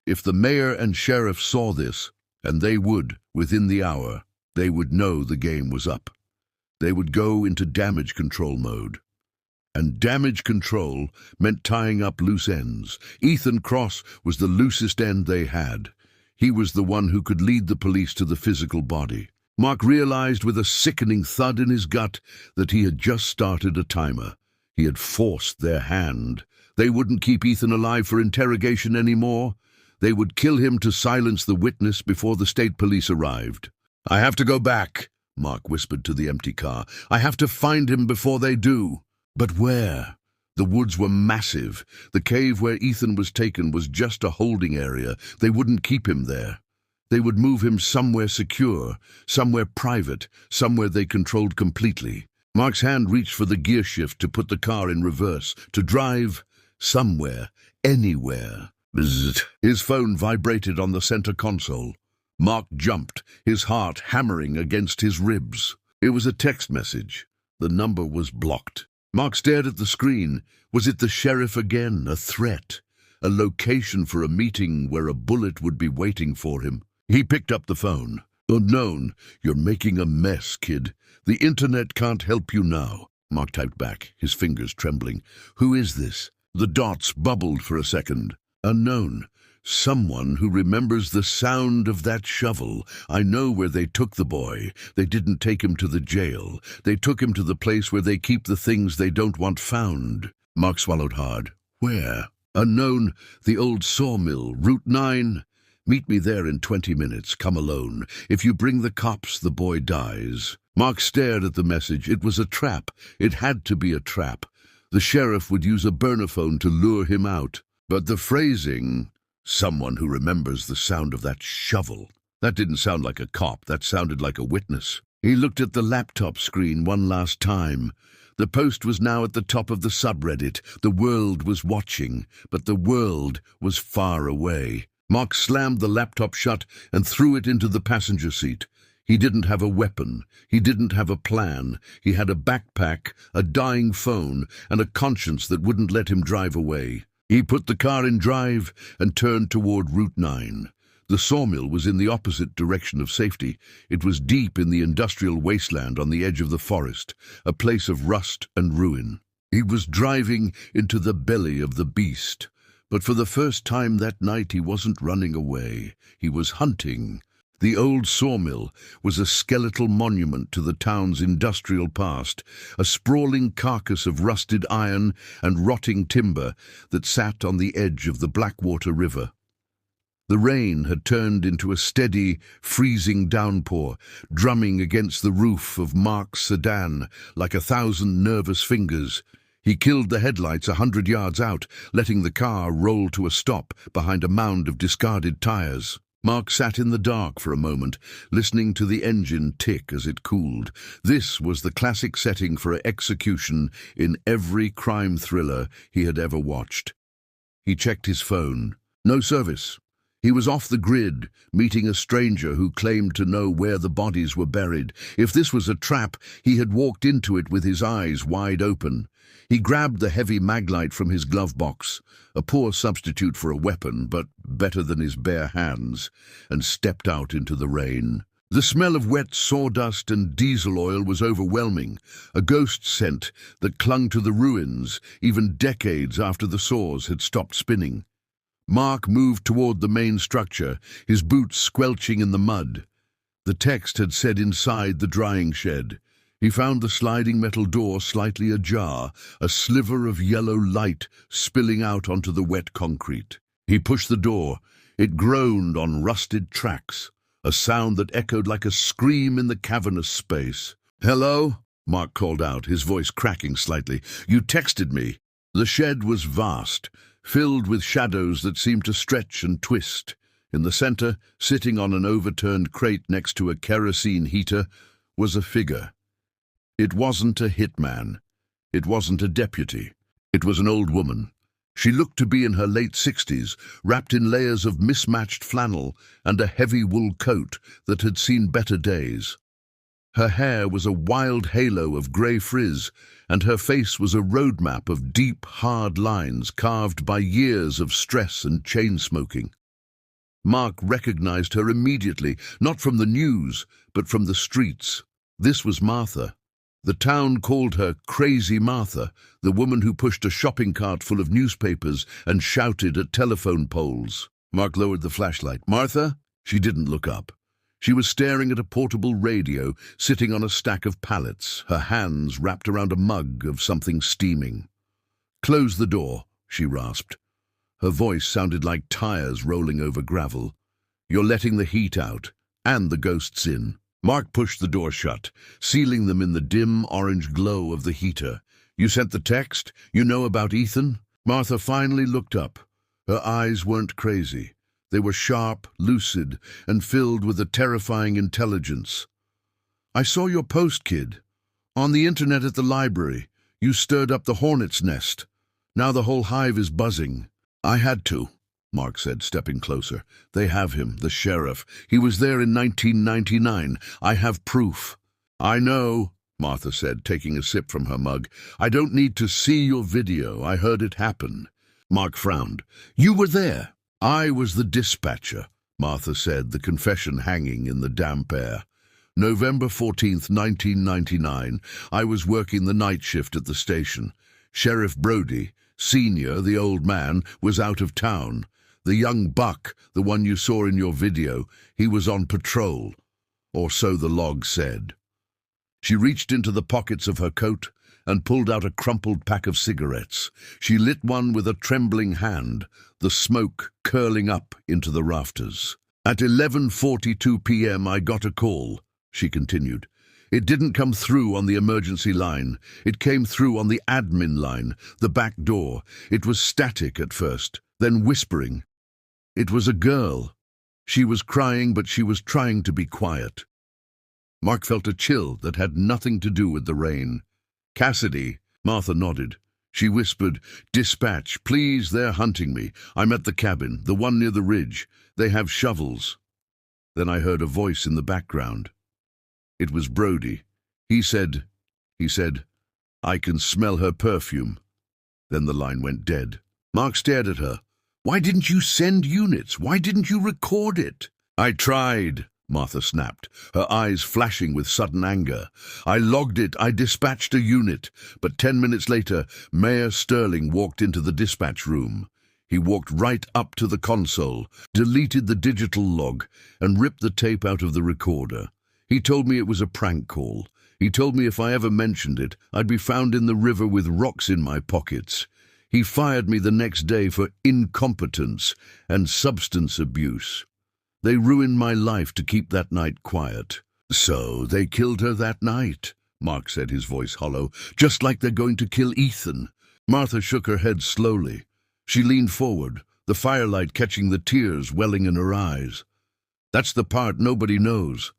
If the mayor and sheriff saw this, and they would, within the hour, they would know the game was up. They would go into damage control mode. And damage control meant tying up loose ends. Ethan Cross was the loosest end they had. He was the one who could lead the police to the physical body. Mark realized with a sickening thud in his gut that he had just started a timer. He had forced their hand. They wouldn't keep Ethan alive for interrogation anymore. They would kill him to silence the witness before the state police arrived. I have to go back, Mark whispered to the empty car. I have to find him before they do. But where? The woods were massive. The cave where Ethan was taken was just a holding area. They wouldn't keep him there. They would move him somewhere secure, somewhere private, somewhere they controlled completely. Mark's hand reached for the gear shift to put the car in reverse, to drive somewhere, anywhere. Bzzzt. His phone vibrated on the center console. Mark jumped, his heart hammering against his ribs. It was a text message. The number was blocked. Mark stared at the screen. Was it the sheriff again? A threat? A location for a meeting where a bullet would be waiting for him? He picked up the phone. Unknown, you're making a mess, kid. The internet can't help you now. Mark typed back, his fingers trembling. Who is this? The dots bubbled for a second. Unknown. Someone who remembers the sound of that shovel. I know where they took the boy. They didn't take him to the jail. They took him to the place where they keep the things they don't want found. Mark swallowed hard. Where? Unknown. The old sawmill. Route 9. Meet me there in 20 minutes. Come alone. If you bring the cops, the boy dies. Mark stared at the message. It was a trap. It had to be a trap. The sheriff would use a burner phone to lure him out. But the phrasing, someone who remembers the sound of that shovel, that didn't sound like a cop. That sounded like a witness. He looked at the laptop screen one last time. The post was now at the top of the subreddit. The world was watching, but the world was far away. Mark slammed the laptop shut and threw it into the passenger seat. He didn't have a weapon. He didn't have a plan. He had a backpack, a dying phone, and a conscience that wouldn't let him drive away. He put the car in drive and turned toward Route 9. The sawmill was in the opposite direction of safety. It was deep in the industrial wasteland on the edge of the forest, a place of rust and ruin. He was driving into the belly of the beast. But for the first time that night he wasn't running away. He was hunting. The old sawmill was a skeletal monument to the town's industrial past, a sprawling carcass of rusted iron and rotting timber that sat on the edge of the Blackwater River. The rain had turned into a steady, freezing downpour, drumming against the roof of Mark's sedan like 1,000 nervous fingers. He killed the headlights 100 yards out, letting the car roll to a stop behind a mound of discarded tires. Mark sat in the dark for a moment, listening to the engine tick as it cooled. This was the classic setting for execution in every crime thriller he had ever watched. He checked his phone. No service. He was off the grid, meeting a stranger who claimed to know where the bodies were buried. If this was a trap, he had walked into it with his eyes wide open. He grabbed the heavy maglite from his glove box, a poor substitute for a weapon, but better than his bare hands, and stepped out into the rain. The smell of wet sawdust and diesel oil was overwhelming, a ghost scent that clung to the ruins even decades after the saws had stopped spinning. Mark moved toward the main structure, his boots squelching in the mud. The text had said inside the drying shed. He found the sliding metal door slightly ajar, a sliver of yellow light spilling out onto the wet concrete. He pushed the door. It groaned on rusted tracks, a sound that echoed like a scream in the cavernous space. "Hello?" Mark called out, his voice cracking slightly. "You texted me." The shed was vast, filled with shadows that seemed to stretch and twist. In the center, sitting on an overturned crate next to a kerosene heater, was a figure. It wasn't a hitman. It wasn't a deputy. It was an old woman. She looked to be in her late 60s, wrapped in layers of mismatched flannel and a heavy wool coat that had seen better days. Her hair was a wild halo of grey frizz, and her face was a roadmap of deep, hard lines carved by years of stress and chain-smoking. Mark recognized her immediately, not from the news, but from the streets. This was Martha. The town called her Crazy Martha, the woman who pushed a shopping cart full of newspapers and shouted at telephone poles. Mark lowered the flashlight. "Martha?" She didn't look up. She was staring at a portable radio sitting on a stack of pallets, her hands wrapped around a mug of something steaming. "Close the door," she rasped. Her voice sounded like tires rolling over gravel. "You're letting the heat out, and the ghosts in." Mark pushed the door shut, sealing them in the dim orange glow of the heater. "You sent the text? You know about Ethan?" Martha finally looked up. Her eyes weren't crazy. They were sharp, lucid, and filled with a terrifying intelligence. "I saw your post, kid. On the internet at the library. You stirred up the hornet's nest. Now the whole hive is buzzing." "I had to," Mark said, stepping closer. "They have him, the sheriff. He was there in 1999. I have proof." "I know," Martha said, taking a sip from her mug. "I don't need to see your video. I heard it happen." Mark frowned. "You were there." "I was the dispatcher," Martha said, the confession hanging in the damp air. "November 14th, 1999, I was working the night shift at the station. Sheriff Brody, Senior, the old man, was out of town. The young buck, the one you saw in your video, he was on patrol. Or so the log said." She reached into the pockets of her coat and pulled out a crumpled pack of cigarettes. She lit one with a trembling hand, the smoke curling up into the rafters. "At 11:42 p.m. I got a call," she continued. "It didn't come through on the emergency line. It came through on the admin line, the back door. It was static at first, then whispering. It was a girl. She was crying, but she was trying to be quiet." Mark felt a chill that had nothing to do with the rain. Cassidy. Martha nodded. She whispered, "Dispatch, please, they're hunting me. I'm at the cabin, the one near the ridge. They have shovels." Then I heard a voice in the background. It was Brody. He said, "I can smell her perfume." Then the line went dead. Mark stared at her. "Why didn't you send units? Why didn't you record it?" "I tried," Martha snapped, her eyes flashing with sudden anger. "I logged it, I dispatched a unit, but 10 minutes later, Mayor Sterling walked into the dispatch room. He walked right up to the console, deleted the digital log, and ripped the tape out of the recorder. He told me it was a prank call. He told me if I ever mentioned it, I'd be found in the river with rocks in my pockets. He fired me the next day for incompetence and substance abuse. They ruined my life to keep that night quiet." "So they killed her that night," Mark said, his voice hollow, "just like they're going to kill Ethan." Martha shook her head slowly. She leaned forward, the firelight catching the tears welling in her eyes. "That's the part nobody knows.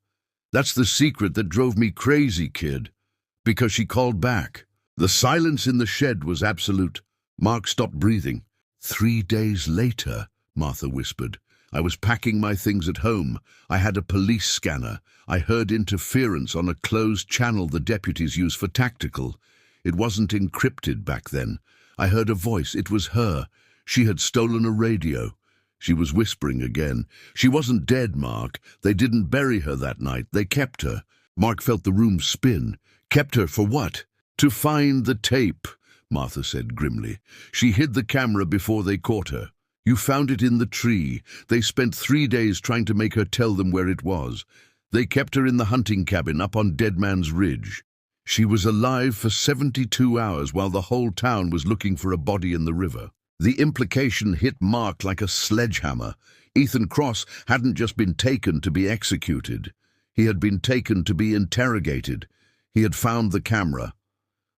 That's the secret that drove me crazy, kid. Because she called back." The silence in the shed was absolute. Mark stopped breathing. "3 days later," Martha whispered, "I was packing my things at home. I had a police scanner. I heard interference on a closed channel the deputies use for tactical. It wasn't encrypted back then. I heard a voice. It was her. She had stolen a radio." She was whispering again. "She wasn't dead, Mark. They didn't bury her that night. They kept her." Mark felt the room spin. "Kept her for what?" "To find the tape," Martha said grimly. "She hid the camera before they caught her. You found it in the tree. They spent 3 days trying to make her tell them where it was. They kept her in the hunting cabin up on Dead Man's Ridge. She was alive for 72 hours while the whole town was looking for a body in the river." The implication hit Mark like a sledgehammer. Ethan Cross hadn't just been taken to be executed. He had been taken to be interrogated. He had found the camera.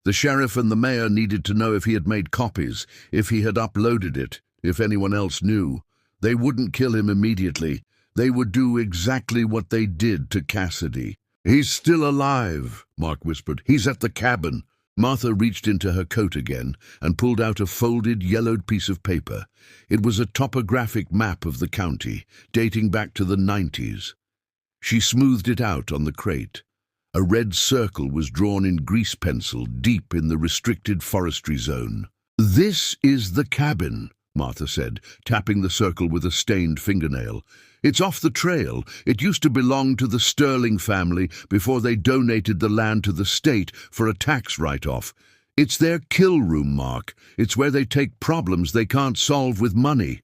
The sheriff and the mayor needed to know if he had made copies, if he had uploaded it, if anyone else knew. They wouldn't kill him immediately. They would do exactly what they did to Cassidy. "He's still alive," Mark whispered. "He's at the cabin." Martha reached into her coat again and pulled out a folded, yellowed piece of paper. It was a topographic map of the county, dating back to the 90s. She smoothed it out on the crate. A red circle was drawn in grease pencil deep in the restricted forestry zone. "This is the cabin," Martha said, tapping the circle with a stained fingernail. "It's off the trail. It used to belong to the Sterling family before they donated the land to the state for a tax write-off. It's their kill room, Mark. It's where they take problems they can't solve with money."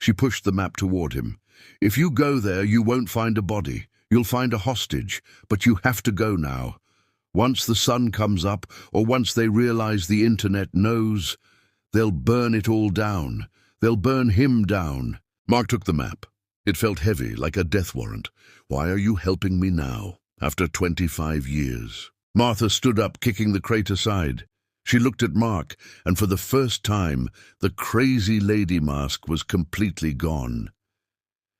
She pushed the map toward him. "If you go there, you won't find a body. You'll find a hostage, but you have to go now. Once the sun comes up, or once they realize the internet knows, they'll burn it all down. They'll burn him down." Mark took the map. It felt heavy, like a death warrant. "Why are you helping me now, after 25 years? Martha stood up, kicking the crate aside. She looked at Mark, and for the first time, the crazy lady mask was completely gone.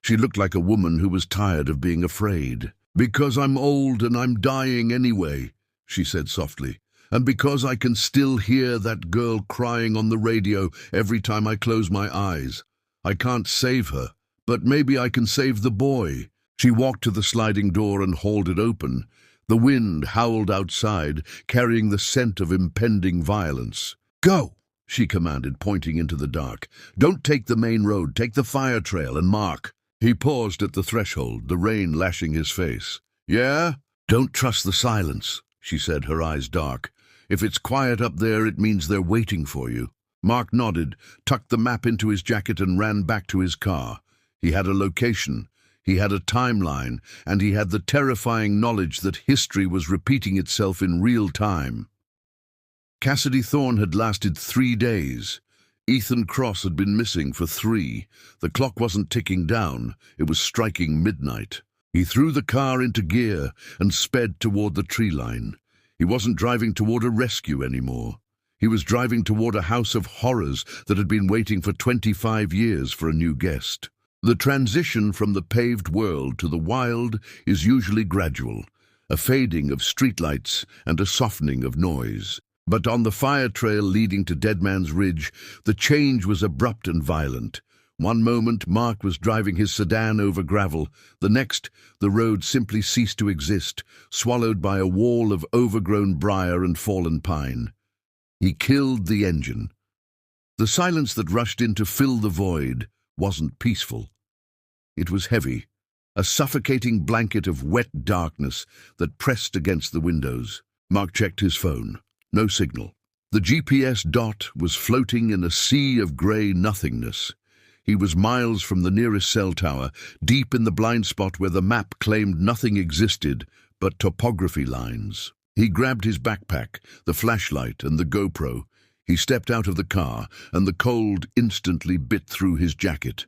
She looked like a woman who was tired of being afraid. "Because I'm old and I'm dying anyway," she said softly. "And because I can still hear that girl crying on the radio every time I close my eyes. I can't save her, but maybe I can save the boy." She walked to the sliding door and hauled it open. The wind howled outside, carrying the scent of impending violence. "Go!" she commanded, pointing into the dark. "Don't take the main road, take the fire trail and Mark." He paused at the threshold, the rain lashing his face. "Yeah?" "Don't trust the silence," she said, her eyes dark. "If it's quiet up there, it means they're waiting for you." Mark nodded, tucked the map into his jacket and ran back to his car. He had a location, he had a timeline, and he had the terrifying knowledge that history was repeating itself in real time. Cassidy Thorne had lasted 3 days. Ethan Cross had been missing for 3. The clock wasn't ticking down, it was striking midnight. He threw the car into gear and sped toward the tree line. He wasn't driving toward a rescue anymore. He was driving toward a house of horrors that had been waiting for 25 years for a new guest. The transition from the paved world to the wild is usually gradual. a fading of streetlights and a softening of noise. But on the fire trail leading to Dead Man's Ridge, the change was abrupt and violent. One moment, Mark was driving his sedan over gravel. The next, the road simply ceased to exist, swallowed by a wall of overgrown briar and fallen pine. He killed the engine. The silence that rushed in to fill the void wasn't peaceful. It was heavy, a suffocating blanket of wet darkness that pressed against the windows. Mark checked his phone. No signal. The GPS dot was floating in a sea of grey nothingness. He was miles from the nearest cell tower, deep in the blind spot where the map claimed nothing existed but topography lines. He grabbed his backpack, the flashlight and the GoPro. He stepped out of the car, and the cold instantly bit through his jacket.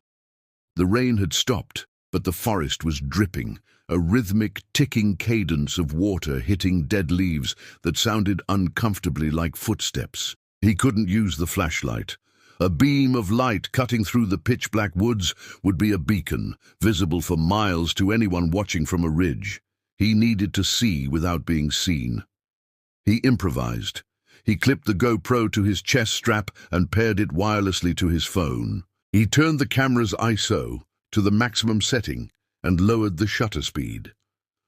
The rain had stopped, but the forest was dripping, a rhythmic, ticking cadence of water hitting dead leaves that sounded uncomfortably like footsteps. He couldn't use the flashlight. A beam of light cutting through the pitch-black woods would be a beacon, visible for miles to anyone watching from a ridge. He needed to see without being seen. He improvised. He clipped the GoPro to his chest strap and paired it wirelessly to his phone. He turned the camera's ISO to the maximum setting and lowered the shutter speed.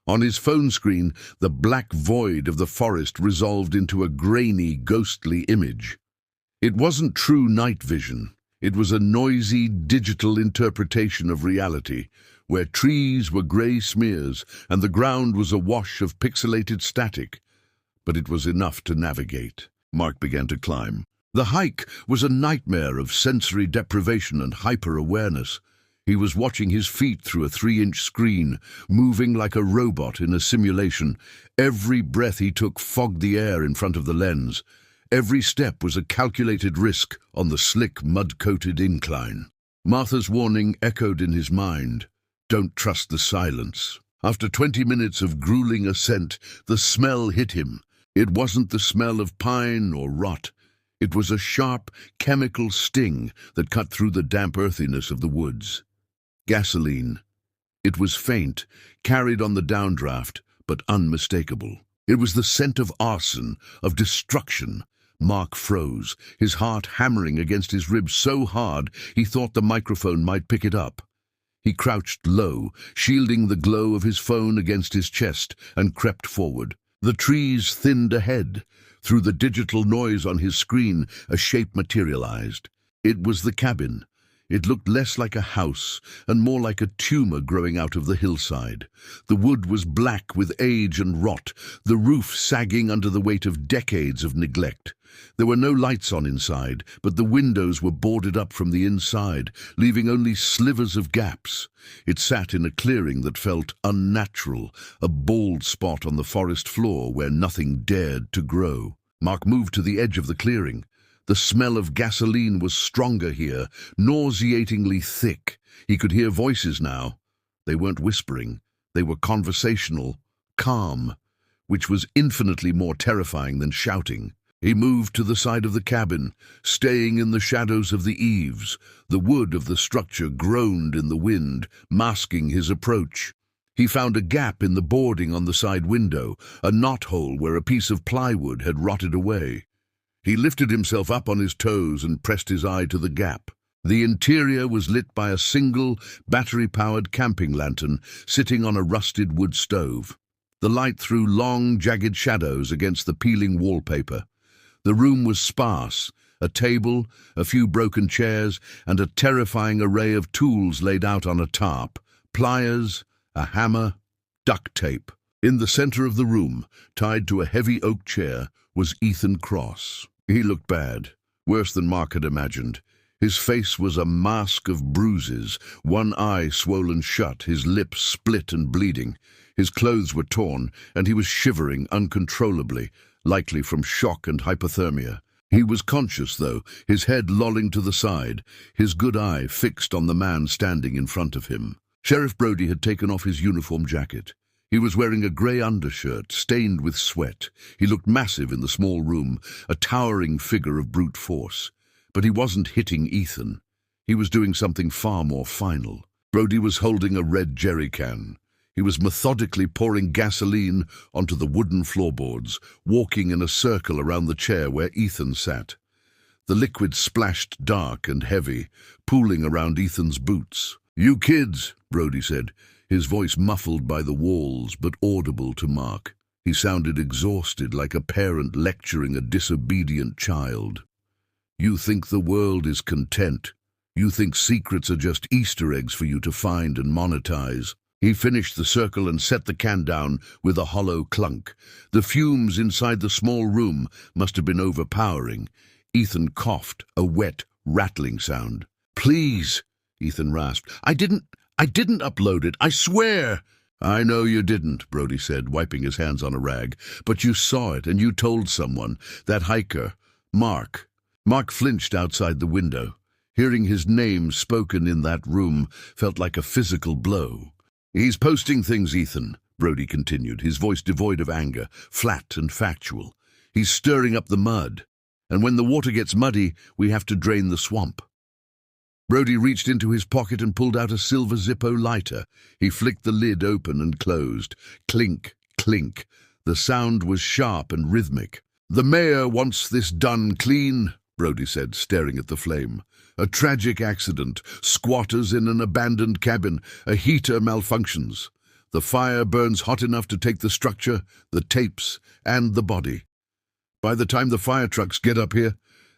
On his phone screen, the black void of the forest resolved into a grainy, ghostly image. It wasn't true night vision. It was a noisy, digital interpretation of reality, where trees were grey smears and the ground was a wash of pixelated static. But it was enough to navigate. Mark began to climb. The hike was a nightmare of sensory deprivation and hyper-awareness. He was watching his feet through a 3-inch screen, moving like a robot in a simulation. Every breath he took fogged the air in front of the lens. Every step was a calculated risk on the slick, mud-coated incline. Martha's warning echoed in his mind. Don't trust the silence. After 20 minutes of grueling ascent, the smell hit him. It wasn't the smell of pine or rot. It was a sharp, chemical sting that cut through the damp earthiness of the woods. Gasoline. It was faint, carried on the downdraft, but unmistakable. It was the scent of arson, of destruction. Mark froze, his heart hammering against his ribs so hard he thought the microphone might pick it up. He crouched low, shielding the glow of his phone against his chest, and crept forward. The trees thinned ahead. Through the digital noise on his screen, a shape materialized. It was the cabin. It looked less like a house and more like a tumor growing out of the hillside. The wood was black with age and rot, the roof sagging under the weight of decades of neglect. There were no lights on inside, but the windows were boarded up from the inside, leaving only slivers of gaps. It sat in a clearing that felt unnatural, a bald spot on the forest floor where nothing dared to grow. Mark moved to the edge of the clearing. The smell of gasoline was stronger here, nauseatingly thick. He could hear voices now. They weren't whispering. They were conversational, calm, which was infinitely more terrifying than shouting. He moved to the side of the cabin, staying in the shadows of the eaves. The wood of the structure groaned in the wind, masking his approach. He found a gap in the boarding on the side window, a knothole where a piece of plywood had rotted away. He lifted himself up on his toes and pressed his eye to the gap. The interior was lit by a single, battery-powered camping lantern sitting on a rusted wood stove. The light threw long, jagged shadows against the peeling wallpaper. The room was sparse, a table, a few broken chairs, and a terrifying array of tools laid out on a tarp. Pliers, a hammer, duct tape. In the center of the room, tied to a heavy oak chair, was Ethan Cross. He looked bad, worse than Mark had imagined. His face was a mask of bruises, one eye swollen shut, his lips split and bleeding. His clothes were torn, and he was shivering uncontrollably, likely from shock and hypothermia. He was conscious, though, his head lolling to the side, his good eye fixed on the man standing in front of him. Sheriff Brody had taken off his uniform jacket. He was wearing a grey undershirt, stained with sweat. He looked massive in the small room, a towering figure of brute force. But he wasn't hitting Ethan. He was doing something far more final. Brody was holding a red jerry can. He was methodically pouring gasoline onto the wooden floorboards, walking in a circle around the chair where Ethan sat. The liquid splashed dark and heavy, pooling around Ethan's boots. "You kids," Brody said, his voice muffled by the walls but audible to Mark. He sounded exhausted, like a parent lecturing a disobedient child. "You think the world is content. You think secrets are just Easter eggs for you to find and monetize." He finished the circle and set the can down with a hollow clunk. The fumes inside the small room must have been overpowering. Ethan coughed, a wet, rattling sound. "Please," Ethan rasped. I didn't upload it, I swear." "I know you didn't," Brody said, wiping his hands on a rag. "But you saw it, and you told someone. That hiker, Mark." Mark flinched outside the window. Hearing his name spoken in that room felt like a physical blow. "He's posting things, Ethan," Brody continued, his voice devoid of anger, flat and factual. "He's stirring up the mud. And when the water gets muddy, we have to drain the swamp." Brody reached into his pocket and pulled out a silver Zippo lighter. He flicked the lid open and closed. Clink, clink. The sound was sharp and rhythmic. "The mayor wants this done clean," Brody said, staring at the flame. "A tragic accident. Squatters in an abandoned cabin. A heater malfunctions. The fire burns hot enough to take the structure, the tapes, and the body. By the time the fire trucks get up here,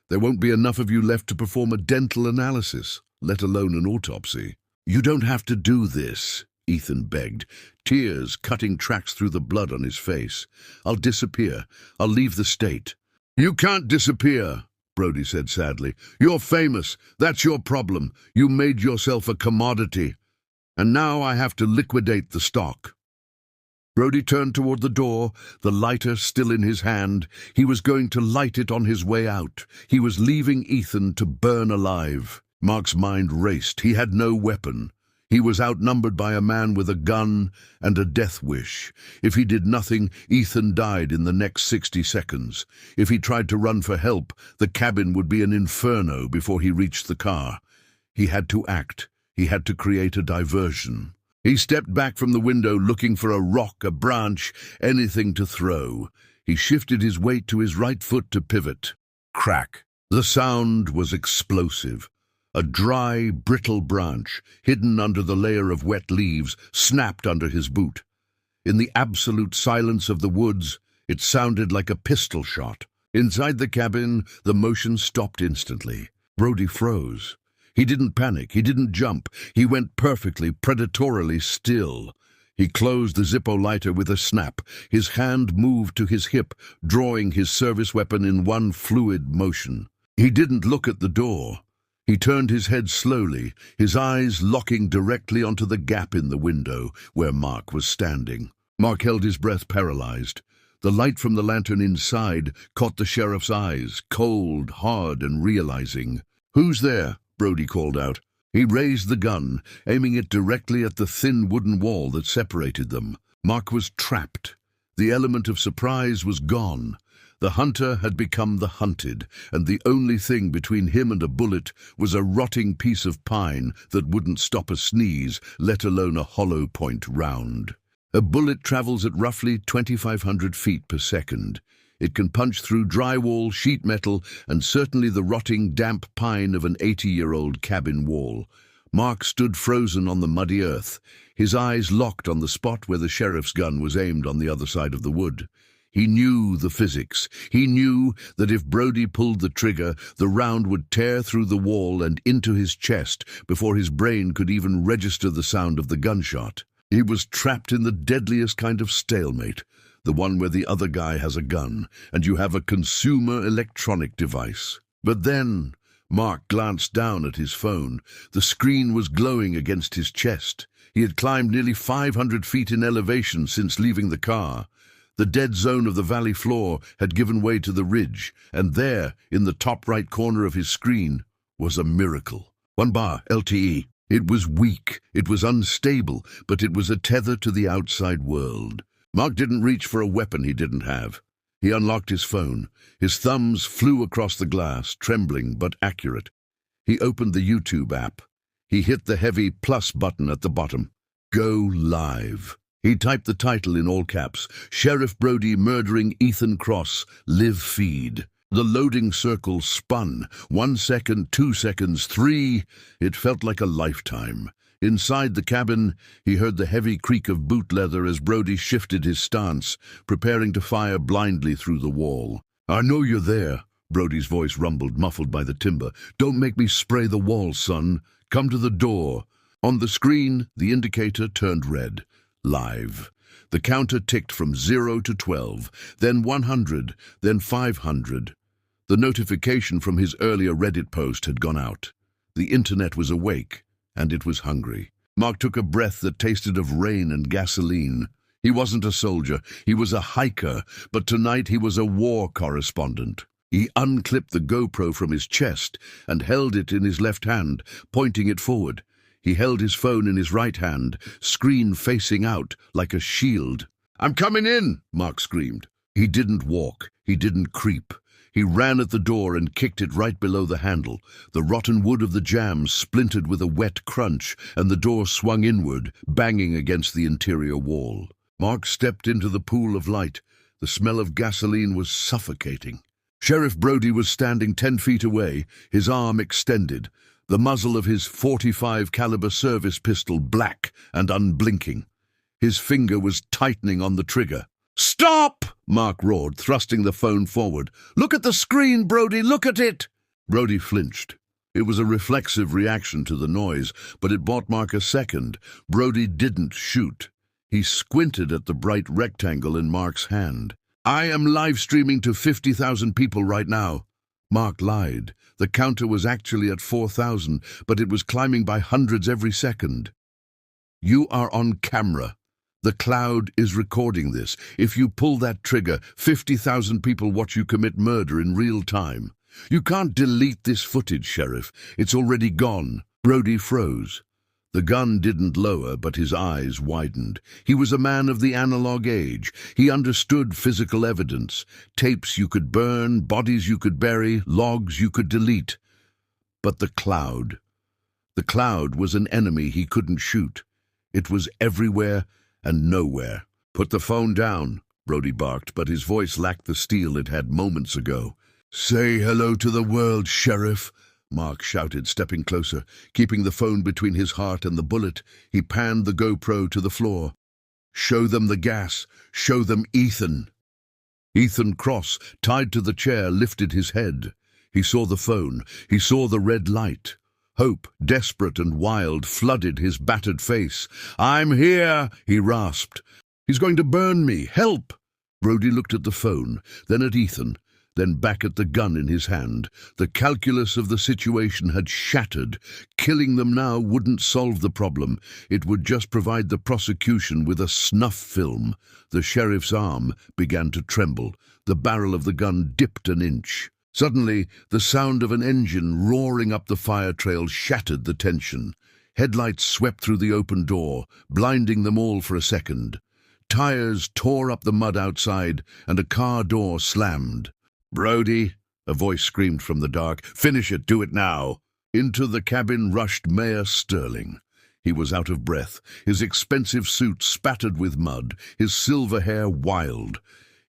there won't be enough of you left to perform a dental analysis, let alone an autopsy." "You don't have to do this," Ethan begged, tears cutting tracks through the blood on his face. "I'll disappear. I'll leave the state." "You can't disappear," Brody said sadly. "You're famous. That's your problem. You made yourself a commodity. And now I have to liquidate the stock." Brody turned toward the door, the lighter still in his hand. He was going to light it on his way out. He was leaving Ethan to burn alive. Mark's mind raced. He had no weapon. He was outnumbered by a man with a gun and a death wish. If he did nothing, Ethan died in the next 60 seconds. If he tried to run for help, the cabin would be an inferno before he reached the car. He had to act. He had to create a diversion. He stepped back from the window, looking for a rock, a branch, anything to throw. He shifted his weight to his right foot to pivot. Crack! The sound was explosive. A dry, brittle branch, hidden under the layer of wet leaves, snapped under his boot. In the absolute silence of the woods, it sounded like a pistol shot. Inside the cabin, the motion stopped instantly. Brody froze. He didn't panic, he didn't jump. He went perfectly, predatorily still. He closed the Zippo lighter with a snap. His hand moved to his hip, drawing his service weapon in one fluid motion. He didn't look at the door. He turned his head slowly, his eyes locking directly onto the gap in the window where Mark was standing. Mark held his breath, paralyzed. The light from the lantern inside caught the sheriff's eyes, cold, hard, and realizing. "Who's there?" Brody called out. He raised the gun, aiming it directly at the thin wooden wall that separated them. Mark was trapped. The element of surprise was gone. The hunter had become the hunted, and the only thing between him and a bullet was a rotting piece of pine that wouldn't stop a sneeze, let alone a hollow point round. A bullet travels at roughly 2,500 feet per second. It can punch through drywall, sheet metal, and certainly the rotting, damp pine of an 80-year-old cabin wall. Mark stood frozen on the muddy earth, his eyes locked on the spot where the sheriff's gun was aimed on the other side of the wood. He knew the physics. He knew that if Brody pulled the trigger, the round would tear through the wall and into his chest before his brain could even register the sound of the gunshot. He was trapped in the deadliest kind of stalemate, the one where the other guy has a gun, and you have a consumer electronic device. But then Mark glanced down at his phone. The screen was glowing against his chest. He had climbed nearly 500 feet in elevation since leaving the car. The dead zone of the valley floor had given way to the ridge, and there, in the top right corner of his screen, was a miracle. 1 bar, LTE. It was weak, it was unstable, but it was a tether to the outside world. Mark didn't reach for a weapon he didn't have. He unlocked his phone. His thumbs flew across the glass, trembling but accurate. He opened the YouTube app. He hit the heavy plus button at the bottom. Go live. He typed the title in all caps, Sheriff Brody Murdering Ethan Cross, Live Feed. The loading circle spun. 1 second, 2 seconds, 3. It felt like a lifetime. Inside the cabin, he heard the heavy creak of boot leather as Brody shifted his stance, preparing to fire blindly through the wall. "I know you're there," Brody's voice rumbled, muffled by the timber. "Don't make me spray the wall, son. Come to the door." On the screen, the indicator turned red. Live. The counter ticked from 0 to 12, then 100, then 500. The notification from his earlier Reddit post had gone out. The internet was awake, and it was hungry. Mark took a breath that tasted of rain and gasoline. He wasn't a soldier, he was a hiker, but tonight he was a war correspondent. He unclipped the GoPro from his chest and held it in his left hand, pointing it forward. He held his phone in his right hand, screen facing out like a shield. "I'm coming in!" Mark screamed. He didn't walk. He didn't creep. He ran at the door and kicked it right below the handle. The rotten wood of the jamb splintered with a wet crunch, and the door swung inward, banging against the interior wall. Mark stepped into the pool of light. The smell of gasoline was suffocating. Sheriff Brody was standing 10 feet away, his arm extended, the muzzle of his .45 caliber service pistol black and unblinking. His finger was tightening on the trigger. "Stop!" Mark roared, thrusting the phone forward. "Look at the screen, Brody, look at it!" Brody flinched. It was a reflexive reaction to the noise, but it bought Mark a second. Brody didn't shoot. He squinted at the bright rectangle in Mark's hand. "I am live streaming to 50,000 people right now." Mark lied. The counter was actually at 4,000, but it was climbing by hundreds every second. "You are on camera. The cloud is recording this. If you pull that trigger, 50,000 people watch you commit murder in real time. You can't delete this footage, Sheriff. It's already gone." Brody froze. The gun didn't lower, but his eyes widened. He was a man of the analog age. He understood physical evidence. Tapes you could burn, bodies you could bury, logs you could delete. But the cloud. The cloud was an enemy he couldn't shoot. It was everywhere and nowhere. "Put the phone down," Brody barked, but his voice lacked the steel it had moments ago. "Say hello to the world, Sheriff," Mark shouted, stepping closer. Keeping the phone between his heart and the bullet, he panned the GoPro to the floor. "Show them the gas. Show them Ethan." Ethan Cross, tied to the chair, lifted his head. He saw the phone. He saw the red light. Hope, desperate and wild, flooded his battered face. "I'm here," he rasped. "He's going to burn me. Help!" Brody looked at the phone, then at Ethan, then back at the gun in his hand. The calculus of the situation had shattered. Killing them now wouldn't solve the problem. It would just provide the prosecution with a snuff film. The sheriff's arm began to tremble. The barrel of the gun dipped an inch. Suddenly, the sound of an engine roaring up the fire trail shattered the tension. Headlights swept through the open door, blinding them all for a second. Tires tore up the mud outside, and a car door slammed. "Brody," a voice screamed from the dark, "finish it, do it now." Into the cabin rushed Mayor Sterling. He was out of breath, his expensive suit spattered with mud, his silver hair wild.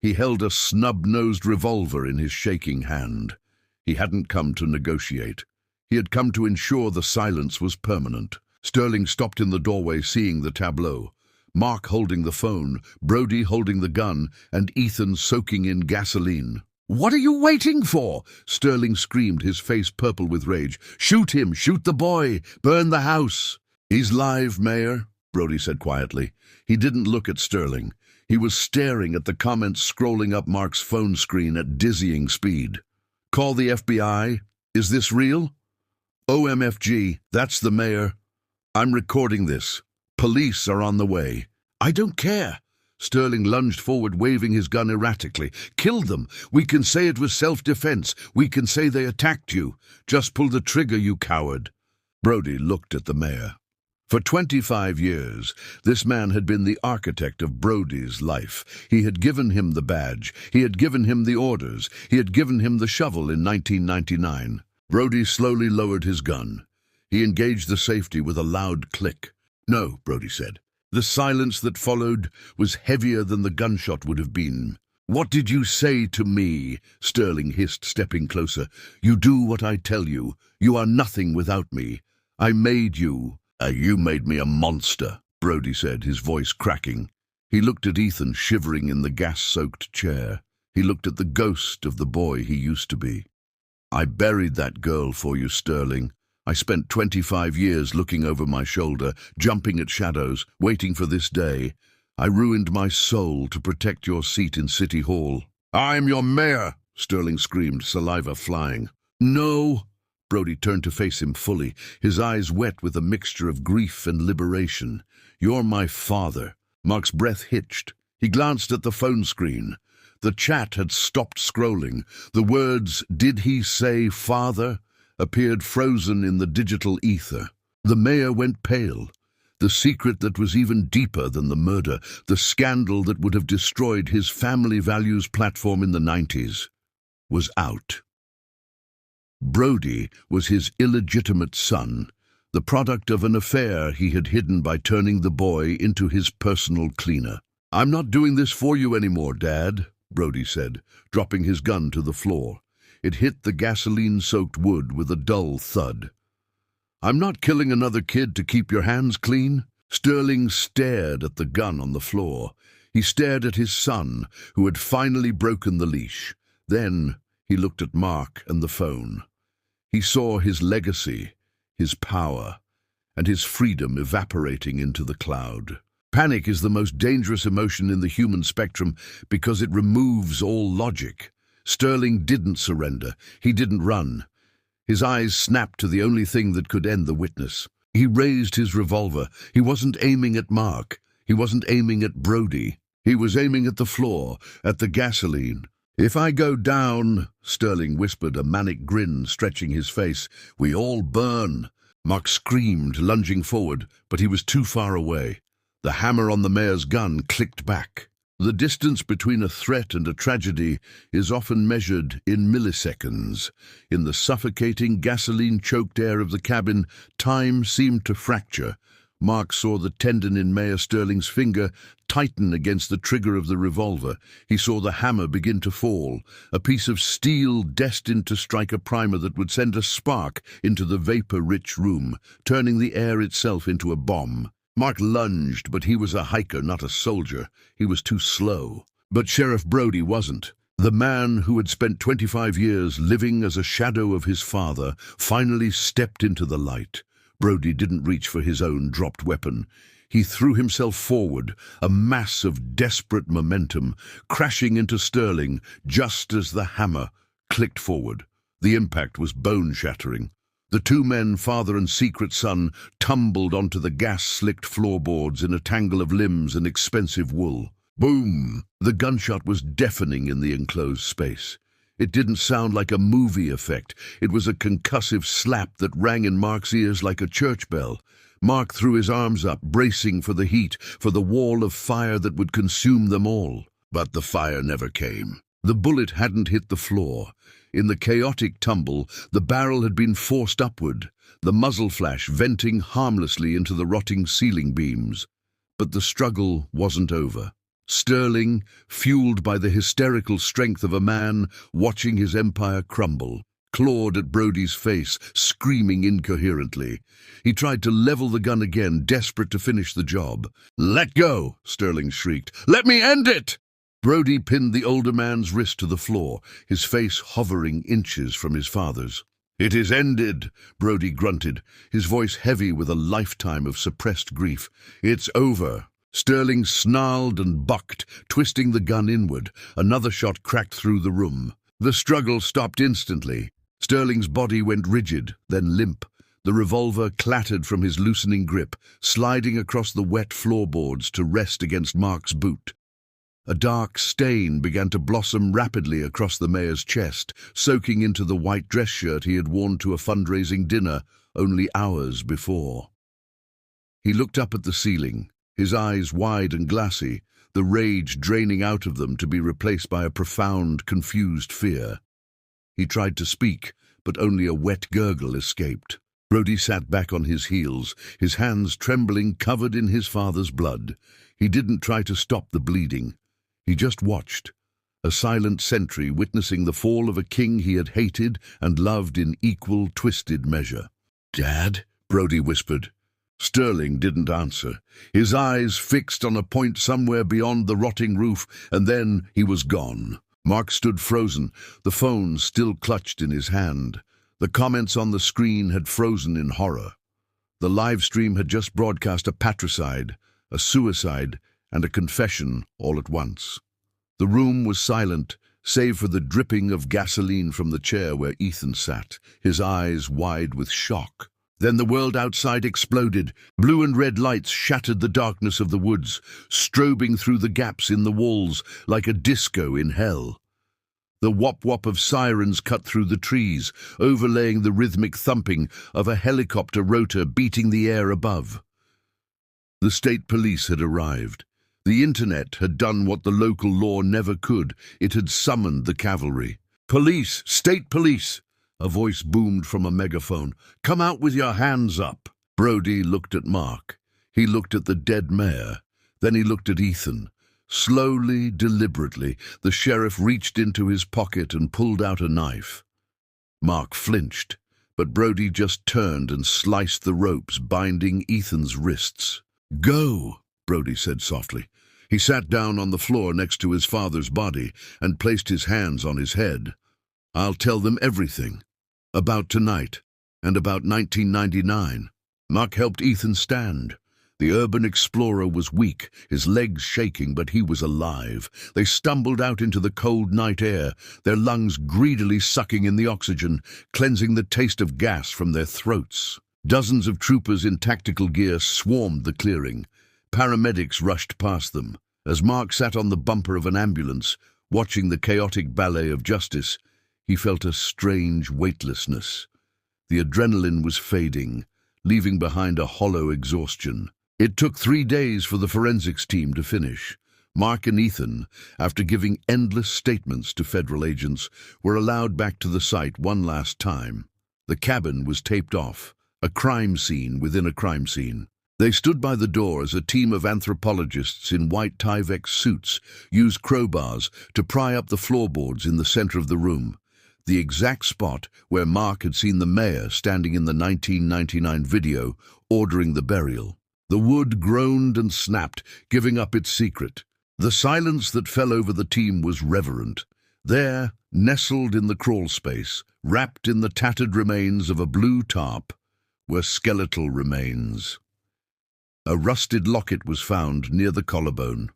He held a snub-nosed revolver in his shaking hand. He hadn't come to negotiate. He had come to ensure the silence was permanent. Sterling stopped in the doorway, seeing the tableau. Mark holding the phone, Brody holding the gun, and Ethan soaking in gasoline. "What are you waiting for?" Sterling screamed, his face purple with rage. "Shoot him! Shoot the boy! Burn the house!" "He's live, Mayor," Brody said quietly. He didn't look at Sterling. He was staring at the comments scrolling up Mark's phone screen at dizzying speed. "Call the FBI. Is this real?" "OMFG, that's the mayor. I'm recording this. Police are on the way." "I don't care." Sterling lunged forward, waving his gun erratically. "Kill them. We can say it was self-defense. We can say they attacked you. Just pull the trigger, you coward." Brody looked at the mayor. For 25 years, this man had been the architect of Brody's life. He had given him the badge. He had given him the orders. He had given him the shovel in 1999. Brody slowly lowered his gun. He engaged the safety with a loud click. "No," Brody said. The silence that followed was heavier than the gunshot would have been. "What did you say to me?" Sterling hissed, stepping closer. "You do what I tell you. You are nothing without me. I made you." You made me a monster," Brody said, his voice cracking. He looked at Ethan, shivering in the gas-soaked chair. He looked at the ghost of the boy he used to be. "I buried that girl for you, Sterling. I spent 25 years looking over my shoulder, jumping at shadows, waiting for this day. I ruined my soul to protect your seat in City Hall." "I'm your mayor," Sterling screamed, saliva flying. "No." Brody turned to face him fully, his eyes wet with a mixture of grief and liberation. "You're my father." Mark's breath hitched. He glanced at the phone screen. The chat had stopped scrolling. The words, "Did he say father?" appeared frozen in the digital ether. The mayor went pale. The secret that was even deeper than the murder, the scandal that would have destroyed his family values platform in the 90s, was out. Brody was his illegitimate son, the product of an affair he had hidden by turning the boy into his personal cleaner. "I'm not doing this for you anymore, Dad," Brody said, dropping his gun to the floor. It hit the gasoline-soaked wood with a dull thud. "I'm not killing another kid to keep your hands clean." Sterling stared at the gun on the floor. He stared at his son, who had finally broken the leash. Then he looked at Mark and the phone. He saw his legacy, his power, and his freedom evaporating into the cloud. Panic is the most dangerous emotion in the human spectrum because it removes all logic. Sterling didn't surrender. He didn't run. His eyes snapped to the only thing that could end the witness. He raised his revolver. He wasn't aiming at Mark. He wasn't aiming at Brody. He was aiming at the floor, at the gasoline. "If I go down," Sterling whispered, a manic grin stretching his face, "we all burn." Mark screamed, lunging forward, but he was too far away. The hammer on the mayor's gun clicked back. The distance between a threat and a tragedy is often measured in milliseconds. In the suffocating, gasoline-choked air of the cabin, time seemed to fracture. Mark saw the tendon in Mayor Sterling's finger tighten against the trigger of the revolver. He saw the hammer begin to fall, a piece of steel destined to strike a primer that would send a spark into the vapor-rich room, turning the air itself into a bomb. Mark lunged, but he was a hiker, not a soldier. He was too slow. But Sheriff Brody wasn't. The man who had spent 25 years living as a shadow of his father finally stepped into the light. Brody didn't reach for his own dropped weapon. He threw himself forward, a mass of desperate momentum, crashing into Sterling just as the hammer clicked forward. The impact was bone-shattering. The two men, father and secret son, tumbled onto the gas-slicked floorboards in a tangle of limbs and expensive wool. Boom! The gunshot was deafening in the enclosed space. It didn't sound like a movie effect. It was a concussive slap that rang in Mark's ears like a church bell. Mark threw his arms up, bracing for the heat, for the wall of fire that would consume them all. But the fire never came. The bullet hadn't hit the floor. In the chaotic tumble, the barrel had been forced upward, the muzzle flash venting harmlessly into the rotting ceiling beams. But the struggle wasn't over. Sterling, fueled by the hysterical strength of a man watching his empire crumble, clawed at Brody's face, screaming incoherently. He tried to level the gun again, desperate to finish the job. "Let go!" Sterling shrieked. "Let me end it!" Brody pinned the older man's wrist to the floor, his face hovering inches from his father's. "It is ended," Brody grunted, his voice heavy with a lifetime of suppressed grief. "It's over." Sterling snarled and bucked, twisting the gun inward. Another shot cracked through the room. The struggle stopped instantly. Sterling's body went rigid, then limp. The revolver clattered from his loosening grip, sliding across the wet floorboards to rest against Mark's boot. A dark stain began to blossom rapidly across the mayor's chest, soaking into the white dress shirt he had worn to a fundraising dinner only hours before. He looked up at the ceiling, his eyes wide and glassy, the rage draining out of them to be replaced by a profound, confused fear. He tried to speak, but only a wet gurgle escaped. Brody sat back on his heels, his hands trembling, covered in his father's blood. He didn't try to stop the bleeding. He just watched, a silent sentry witnessing the fall of a king he had hated and loved in equal, twisted measure. "Dad?" Brody whispered. Sterling didn't answer, his eyes fixed on a point somewhere beyond the rotting roof, and then he was gone. Mark stood frozen, the phone still clutched in his hand. The comments on the screen had frozen in horror. The live stream had just broadcast a patricide, a suicide, and a confession all at once. The room was silent, save for the dripping of gasoline from the chair where Ethan sat, his eyes wide with shock. Then the world outside exploded. Blue and red lights shattered the darkness of the woods, strobing through the gaps in the walls like a disco in hell. The whop-whop of sirens cut through the trees, overlaying the rhythmic thumping of a helicopter rotor beating the air above. The state police had arrived. The internet had done what the local law never could. It had summoned the cavalry. "Police! State police!" A voice boomed from a megaphone. "Come out with your hands up!" Brody looked at Mark. He looked at the dead mayor. Then he looked at Ethan. Slowly, deliberately, the sheriff reached into his pocket and pulled out a knife. Mark flinched, but Brody just turned and sliced the ropes binding Ethan's wrists. "Go," Brody said softly. He sat down on the floor next to his father's body and placed his hands on his head. "I'll tell them everything. About tonight, and about 1999. Mark helped Ethan stand. The urban explorer was weak, his legs shaking, but he was alive. They stumbled out into the cold night air, their lungs greedily sucking in the oxygen, cleansing the taste of gas from their throats. Dozens of troopers in tactical gear swarmed the clearing. Paramedics rushed past them. As Mark sat on the bumper of an ambulance, watching the chaotic ballet of justice, he felt a strange weightlessness. The adrenaline was fading, leaving behind a hollow exhaustion. It took 3 days for the forensics team to finish. Mark and Ethan, after giving endless statements to federal agents, were allowed back to the site one last time. The cabin was taped off, a crime scene within a crime scene. They stood by the door as a team of anthropologists in white Tyvek suits used crowbars to pry up the floorboards in the center of the room, the exact spot where Mark had seen the mayor standing in the 1999 video ordering the burial. The wood groaned and snapped, giving up its secret. The silence that fell over the team was reverent. There, nestled in the crawl space, wrapped in the tattered remains of a blue tarp, were skeletal remains. A rusted locket was found near the collarbone.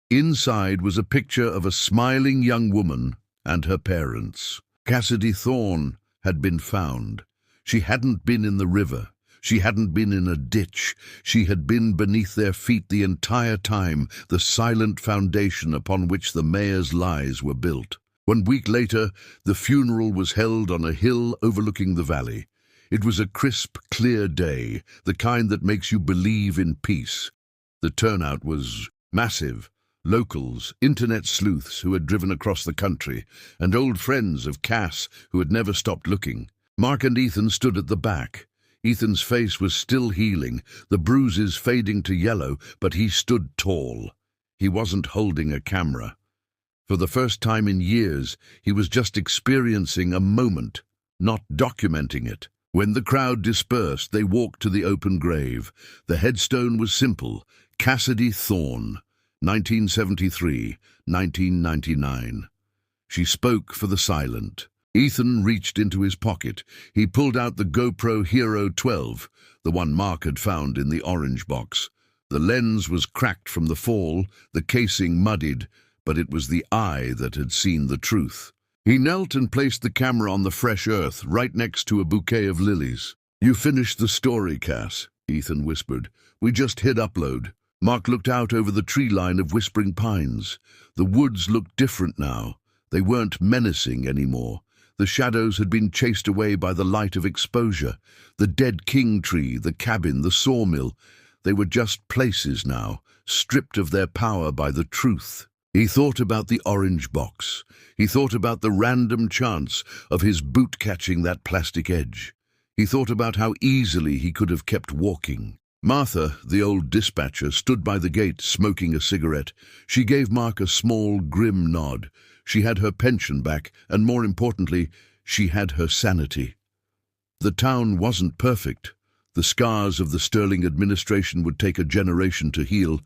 Inside was a picture of a smiling young woman and her parents. Cassidy Thorne had been found. She hadn't been in the river. She hadn't been in a ditch. She had been beneath their feet the entire time, the silent foundation upon which the mayor's lies were built. 1 week later, the funeral was held on a hill overlooking the valley. It was a crisp, clear day, the kind that makes you believe in peace. The turnout was massive. Locals, internet sleuths who had driven across the country, and old friends of Cass who had never stopped looking. Mark and Ethan stood at the back. Ethan's face was still healing, the bruises fading to yellow, but he stood tall. He wasn't holding a camera. For the first time in years, he was just experiencing a moment, not documenting it. When the crowd dispersed, they walked to the open grave. The headstone was simple: Cassidy Thorne, 1973, 1999. She spoke for the silent. Ethan reached into his pocket. He pulled out the GoPro Hero 12, the one Mark had found in the orange box. The lens was cracked from the fall, the casing muddied, but it was the eye that had seen the truth. He knelt and placed the camera on the fresh earth, right next to a bouquet of lilies. "You finished the story, Cass," Ethan whispered. "We just hit upload." Mark looked out over the tree line of whispering pines. The woods looked different now. They weren't menacing anymore. The shadows had been chased away by the light of exposure. The dead king tree, the cabin, the sawmill. They were just places now, stripped of their power by the truth. He thought about the orange box. He thought about the random chance of his boot catching that plastic edge. He thought about how easily he could have kept walking. Martha, the old dispatcher, stood by the gate smoking a cigarette. She gave Mark a small, grim nod. She had her pension back, and more importantly, she had her sanity. The town wasn't perfect. The scars of the Sterling administration would take a generation to heal,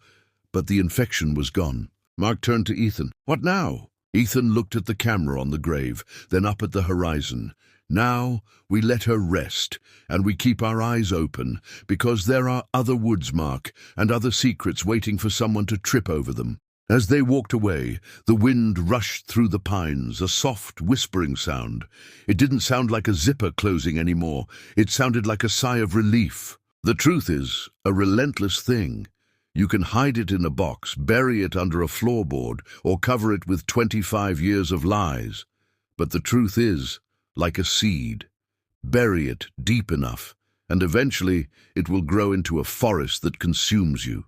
but the infection was gone. Mark turned to Ethan. "What now?" Ethan looked at the camera on the grave, then up at the horizon. "Now we let her rest, and we keep our eyes open, because there are other woods, Mark, and other secrets waiting for someone to trip over them." As they walked away, the wind rushed through the pines, a soft, whispering sound. It didn't sound like a zipper closing anymore. It sounded like a sigh of relief. The truth is a relentless thing. You can hide it in a box, bury it under a floorboard, or cover it with 25 years of lies. But the truth is, like a seed, bury it deep enough, and eventually it will grow into a forest that consumes you.